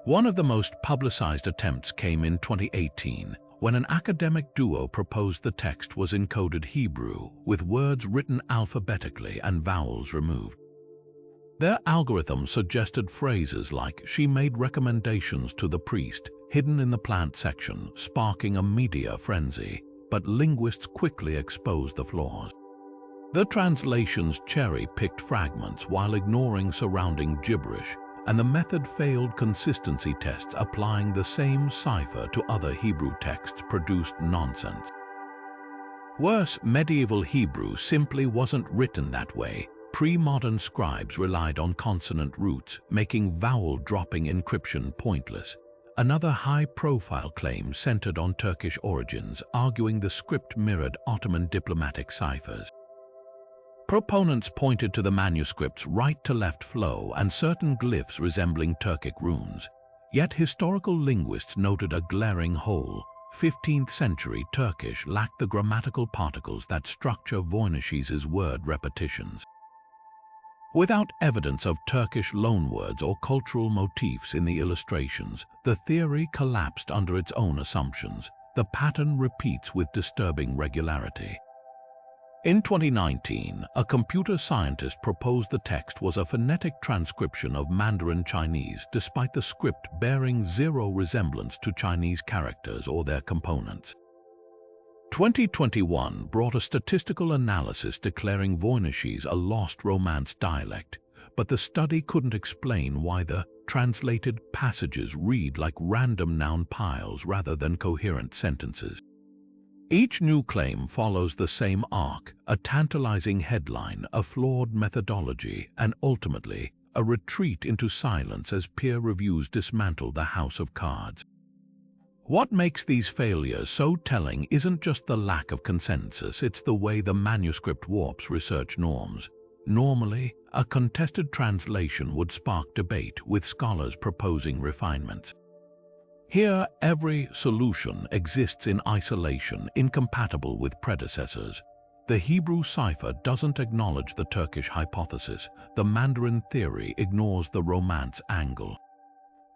One of the most publicized attempts came in 2018, when an academic duo proposed the text was encoded Hebrew, with words written alphabetically and vowels removed. Their algorithm suggested phrases like "she made recommendations to the priest," hidden in the plant section, sparking a media frenzy, but linguists quickly exposed the flaws. The translations cherry-picked fragments while ignoring surrounding gibberish, and the method failed consistency tests applying the same cipher to other Hebrew texts produced nonsense. Worse, medieval Hebrew simply wasn't written that way. Pre-modern scribes relied on consonant roots, making vowel-dropping encryption pointless. Another high-profile claim centered on Turkish origins, arguing the script mirrored Ottoman diplomatic ciphers. Proponents pointed to the manuscript's right-to-left flow and certain glyphs resembling Turkic runes. Yet historical linguists noted a glaring hole. 15th-century Turkish lacked the grammatical particles that structure Voynich's word repetitions. Without evidence of Turkish loanwords or cultural motifs in the illustrations, the theory collapsed under its own assumptions. The pattern repeats with disturbing regularity. In 2019, a computer scientist proposed the text was a phonetic transcription of Mandarin Chinese, despite the script bearing zero resemblance to Chinese characters or their components. 2021 brought a statistical analysis declaring Voynichese a lost Romance dialect, but the study couldn't explain why the translated passages read like random noun piles rather than coherent sentences. Each new claim follows the same arc: a tantalizing headline, a flawed methodology, and ultimately, a retreat into silence as peer reviews dismantle the house of cards. What makes these failures so telling isn't just the lack of consensus, it's the way the manuscript warps research norms. Normally, a contested translation would spark debate, with scholars proposing refinements. Here, every solution exists in isolation, incompatible with predecessors. The Hebrew cipher doesn't acknowledge the Turkish hypothesis. The Mandarin theory ignores the Romance angle.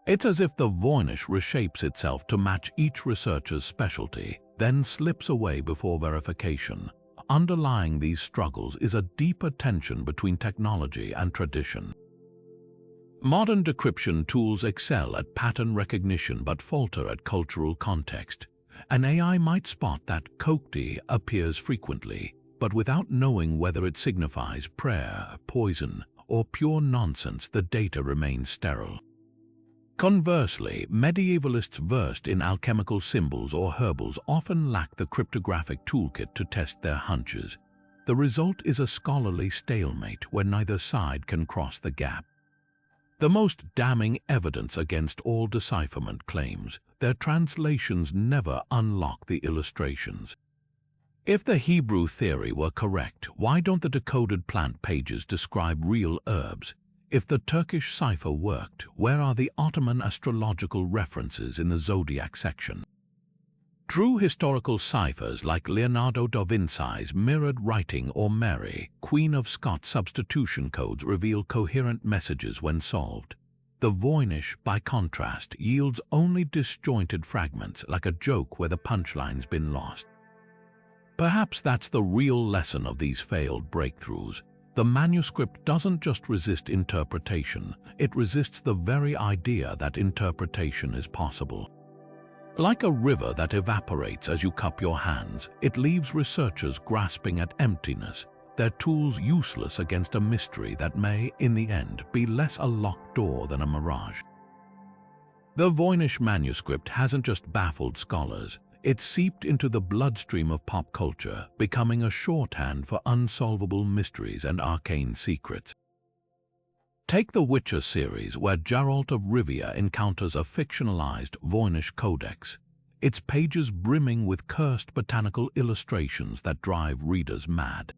It's as if the Voynich reshapes itself to match each researcher's specialty, then slips away before verification. Underlying these struggles is a deeper tension between technology and tradition. Modern decryption tools excel at pattern recognition but falter at cultural context. An AI might spot that "kokti" appears frequently, but without knowing whether it signifies prayer, poison, or pure nonsense, the data remains sterile. Conversely, medievalists versed in alchemical symbols or herbals often lack the cryptographic toolkit to test their hunches. The result is a scholarly stalemate where neither side can cross the gap. The most damning evidence against all decipherment claims: their translations never unlock the illustrations. If the Hebrew theory were correct, why don't the decoded plant pages describe real herbs? If the Turkish cipher worked, where are the Ottoman astrological references in the zodiac section? True historical ciphers like Leonardo da Vinci's mirrored writing or Mary, Queen of Scots substitution codes reveal coherent messages when solved. The Voynich, by contrast, yields only disjointed fragments, like a joke where the punchline's been lost. Perhaps that's the real lesson of these failed breakthroughs. The manuscript doesn't just resist interpretation, it resists the very idea that interpretation is possible. Like a river that evaporates as you cup your hands, it leaves researchers grasping at emptiness, their tools useless against a mystery that may, in the end, be less a locked door than a mirage. The Voynich manuscript hasn't just baffled scholars, it's seeped into the bloodstream of pop culture, becoming a shorthand for unsolvable mysteries and arcane secrets. Take the Witcher series, where Geralt of Rivia encounters a fictionalized Voynich codex, its pages brimming with cursed botanical illustrations that drive readers mad.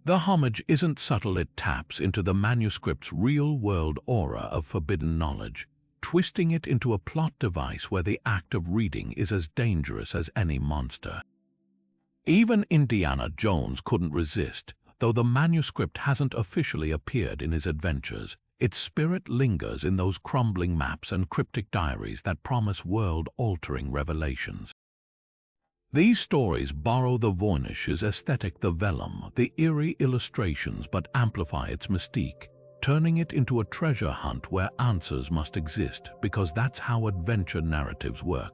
The homage isn't subtle, it taps into the manuscript's real-world aura of forbidden knowledge, twisting it into a plot device where the act of reading is as dangerous as any monster. Even Indiana Jones couldn't resist. Though the manuscript hasn't officially appeared in his adventures, its spirit lingers in those crumbling maps and cryptic diaries that promise world-altering revelations. These stories borrow the Voynich's aesthetic, the vellum, the eerie illustrations, but amplify its mystique, turning it into a treasure hunt where answers must exist, because that's how adventure narratives work.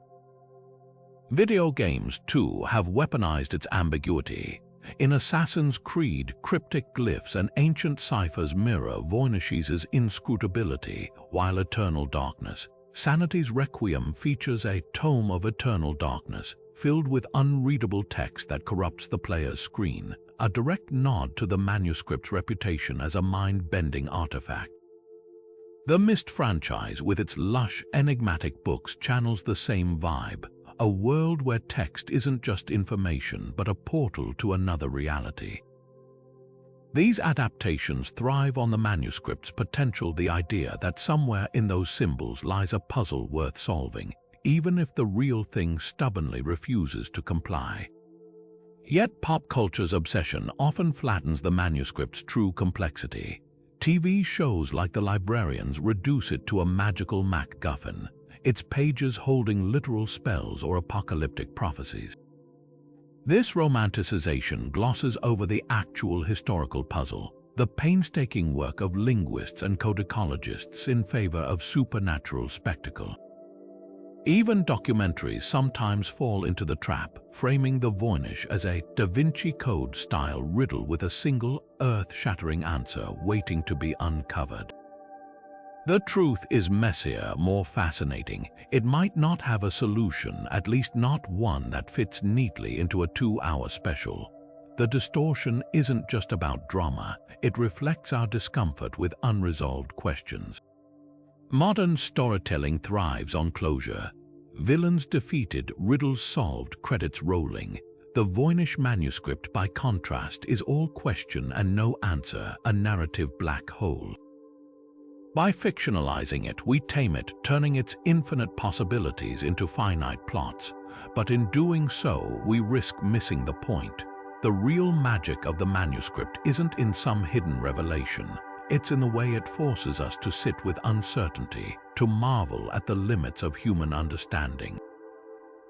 Video games, too, have weaponized its ambiguity. In Assassin's Creed, cryptic glyphs and ancient ciphers mirror Voynich's inscrutability, while Eternal Darkness, Sanity's Requiem, features a tome of eternal darkness, filled with unreadable text that corrupts the player's screen, a direct nod to the manuscript's reputation as a mind-bending artifact. The Myst franchise, with its lush, enigmatic books, channels the same vibe, a world where text isn't just information but a portal to another reality. These adaptations thrive on the manuscript's potential, the idea that somewhere in those symbols lies a puzzle worth solving, even if the real thing stubbornly refuses to comply. Yet pop culture's obsession often flattens the manuscript's true complexity. TV shows like The Librarians reduce it to a magical MacGuffin, its pages holding literal spells or apocalyptic prophecies. This romanticization glosses over the actual historical puzzle, the painstaking work of linguists and codecologists, in favor of supernatural spectacle. Even documentaries sometimes fall into the trap, framing the Voynich as a Da Vinci Code-style riddle with a single, earth-shattering answer waiting to be uncovered. The truth is messier, more fascinating. It might not have a solution, at least not one that fits neatly into a 2-hour special. The distortion isn't just about drama, it reflects our discomfort with unresolved questions. Modern storytelling thrives on closure. Villains defeated, riddles solved, credits rolling. The Voynich Manuscript, by contrast, is all question and no answer, a narrative black hole. By fictionalizing it, we tame it, turning its infinite possibilities into finite plots. But in doing so, we risk missing the point. The real magic of the manuscript isn't in some hidden revelation. It's in the way it forces us to sit with uncertainty, to marvel at the limits of human understanding.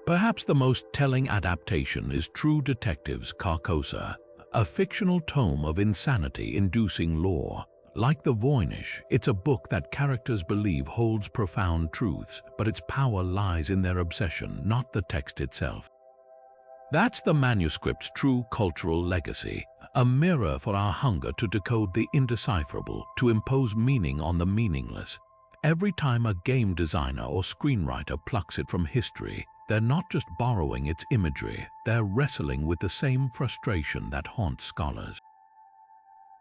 Perhaps the most telling adaptation is True Detective's Carcosa, a fictional tome of insanity-inducing lore. Like the Voynich, it's a book that characters believe holds profound truths, but its power lies in their obsession, not the text itself. That's the manuscript's true cultural legacy, a mirror for our hunger to decode the indecipherable, to impose meaning on the meaningless. Every time a game designer or screenwriter plucks it from history, they're not just borrowing its imagery, they're wrestling with the same frustration that haunts scholars.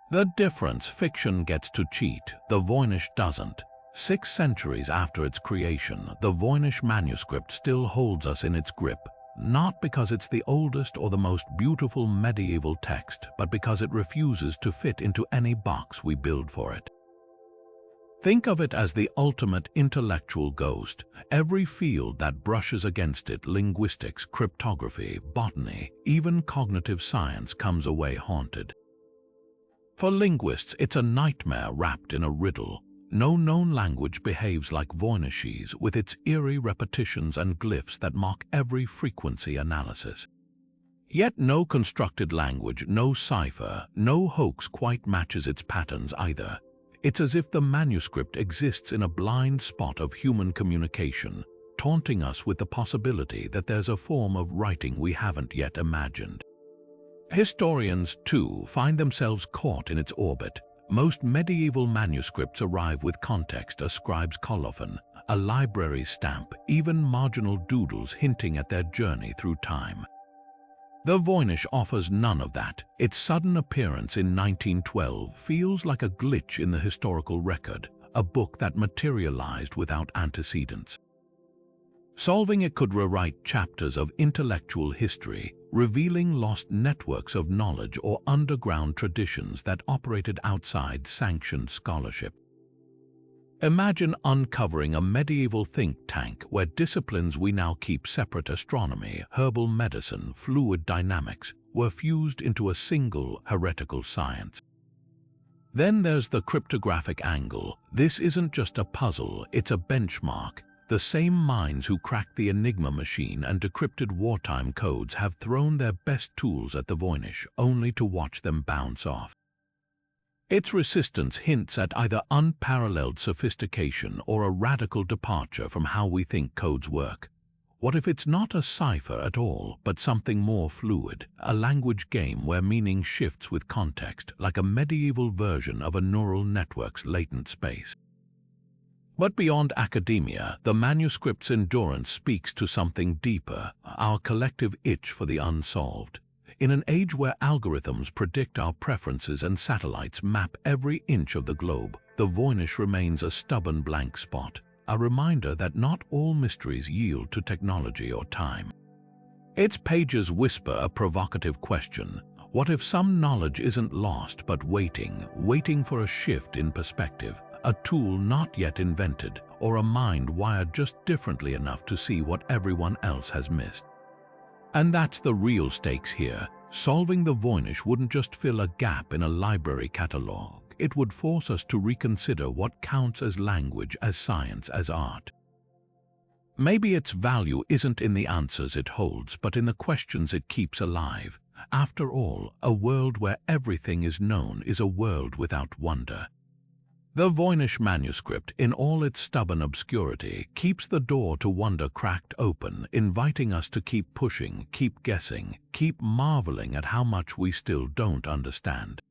The difference: fiction gets to cheat, the Voynich doesn't. 6 centuries after its creation, the Voynich manuscript still holds us in its grip, not because it's the oldest or the most beautiful medieval text, but because it refuses to fit into any box we build for it. Think of it as the ultimate intellectual ghost. Every field that brushes against it, linguistics, cryptography, botany, even cognitive science, comes away haunted. For linguists, it's a nightmare wrapped in a riddle. No known language behaves like Voynich's, with its eerie repetitions and glyphs that mock every frequency analysis. Yet no constructed language, no cipher, no hoax quite matches its patterns either. It's as if the manuscript exists in a blind spot of human communication, taunting us with the possibility that there's a form of writing we haven't yet imagined. Historians, too, find themselves caught in its orbit. Most medieval manuscripts arrive with context, a scribe's colophon, a library's stamp, even marginal doodles hinting at their journey through time. The Voynich offers none of that. Its sudden appearance in 1912 feels like a glitch in the historical record, a book that materialized without antecedents. Solving it could rewrite chapters of intellectual history, revealing lost networks of knowledge or underground traditions that operated outside sanctioned scholarship. Imagine uncovering a medieval think tank where disciplines we now keep separate, astronomy, herbal medicine, fluid dynamics, were fused into a single heretical science. Then there's the cryptographic angle. This isn't just a puzzle, it's a benchmark. The same minds who cracked the Enigma machine and decrypted wartime codes have thrown their best tools at the Voynich, only to watch them bounce off. Its resistance hints at either unparalleled sophistication or a radical departure from how we think codes work. What if it's not a cipher at all, but something more fluid, a language game where meaning shifts with context, like a medieval version of a neural network's latent space? But beyond academia, the manuscript's endurance speaks to something deeper, our collective itch for the unsolved. In an age where algorithms predict our preferences and satellites map every inch of the globe, the Voynich remains a stubborn blank spot, a reminder that not all mysteries yield to technology or time. Its pages whisper a provocative question. What if some knowledge isn't lost but waiting for a shift in perspective? A tool not yet invented, or a mind wired just differently enough to see what everyone else has missed. And that's the real stakes here. Solving the Voynich wouldn't just fill a gap in a library catalog. It would force us to reconsider what counts as language, as science, as art. Maybe its value isn't in the answers it holds, but in the questions it keeps alive. After all, a world where everything is known is a world without wonder. The Voynich manuscript, in all its stubborn obscurity, keeps the door to wonder cracked open, inviting us to keep pushing, keep guessing, keep marveling at how much we still don't understand.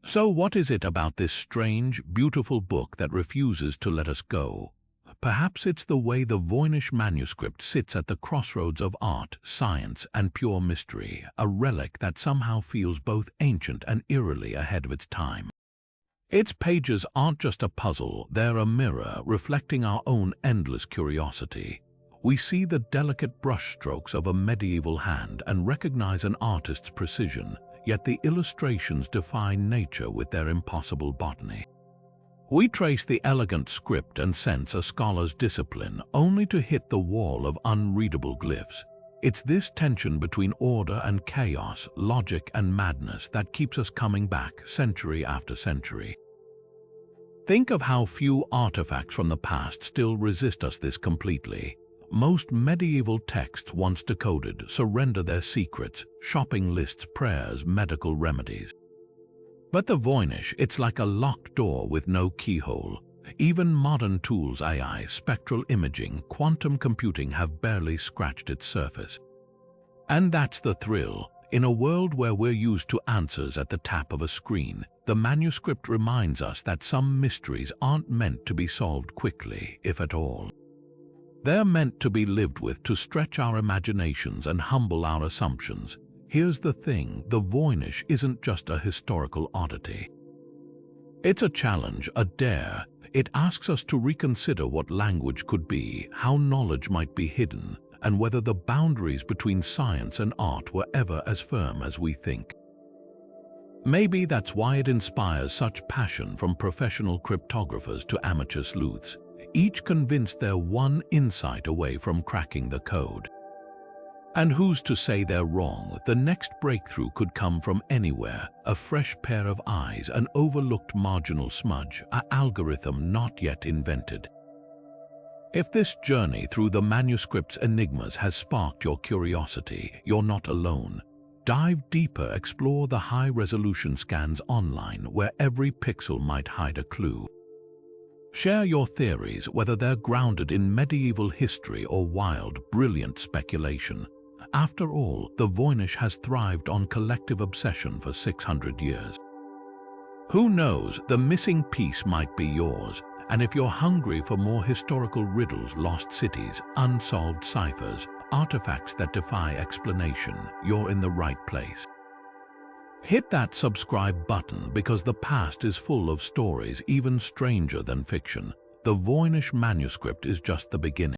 So what is it about this strange, beautiful book that refuses to let us go? Perhaps it's the way the Voynich manuscript sits at the crossroads of art, science, and pure mystery, a relic that somehow feels both ancient and eerily ahead of its time. Its pages aren't just a puzzle, they're a mirror reflecting our own endless curiosity. We see the delicate brushstrokes of a medieval hand and recognize an artist's precision, yet the illustrations defy nature with their impossible botany. We trace the elegant script and sense a scholar's discipline, only to hit the wall of unreadable glyphs. It's this tension between order and chaos, logic and madness that keeps us coming back century after century. Think of how few artifacts from the past still resist us this completely. Most medieval texts, once decoded, surrender their secrets, shopping lists, prayers, medical remedies. But the Voynich, it's like a locked door with no keyhole. Even modern tools, AI, spectral imaging, quantum computing have barely scratched its surface. And that's the thrill. In a world where we're used to answers at the tap of a screen, the manuscript reminds us that some mysteries aren't meant to be solved quickly, if at all. They're meant to be lived with, to stretch our imaginations and humble our assumptions. Here's the thing, the Voynich isn't just a historical oddity. It's a challenge, a dare. It asks us to reconsider what language could be, how knowledge might be hidden, and whether the boundaries between science and art were ever as firm as we think. Maybe that's why it inspires such passion from professional cryptographers to amateur sleuths, each convinced they're one insight away from cracking the code. And who's to say they're wrong? The next breakthrough could come from anywhere, a fresh pair of eyes, an overlooked marginal smudge, an algorithm not yet invented. If this journey through the manuscript's enigmas has sparked your curiosity, you're not alone. Dive deeper, explore the high-resolution scans online where every pixel might hide a clue. Share your theories, whether they're grounded in medieval history or wild, brilliant speculation. After all, the Voynich has thrived on collective obsession for 600 years. Who knows, the missing piece might be yours. And if you're hungry for more historical riddles, lost cities, unsolved ciphers, artifacts that defy explanation, you're in the right place. Hit that subscribe button because the past is full of stories even stranger than fiction. The Voynich manuscript is just the beginning.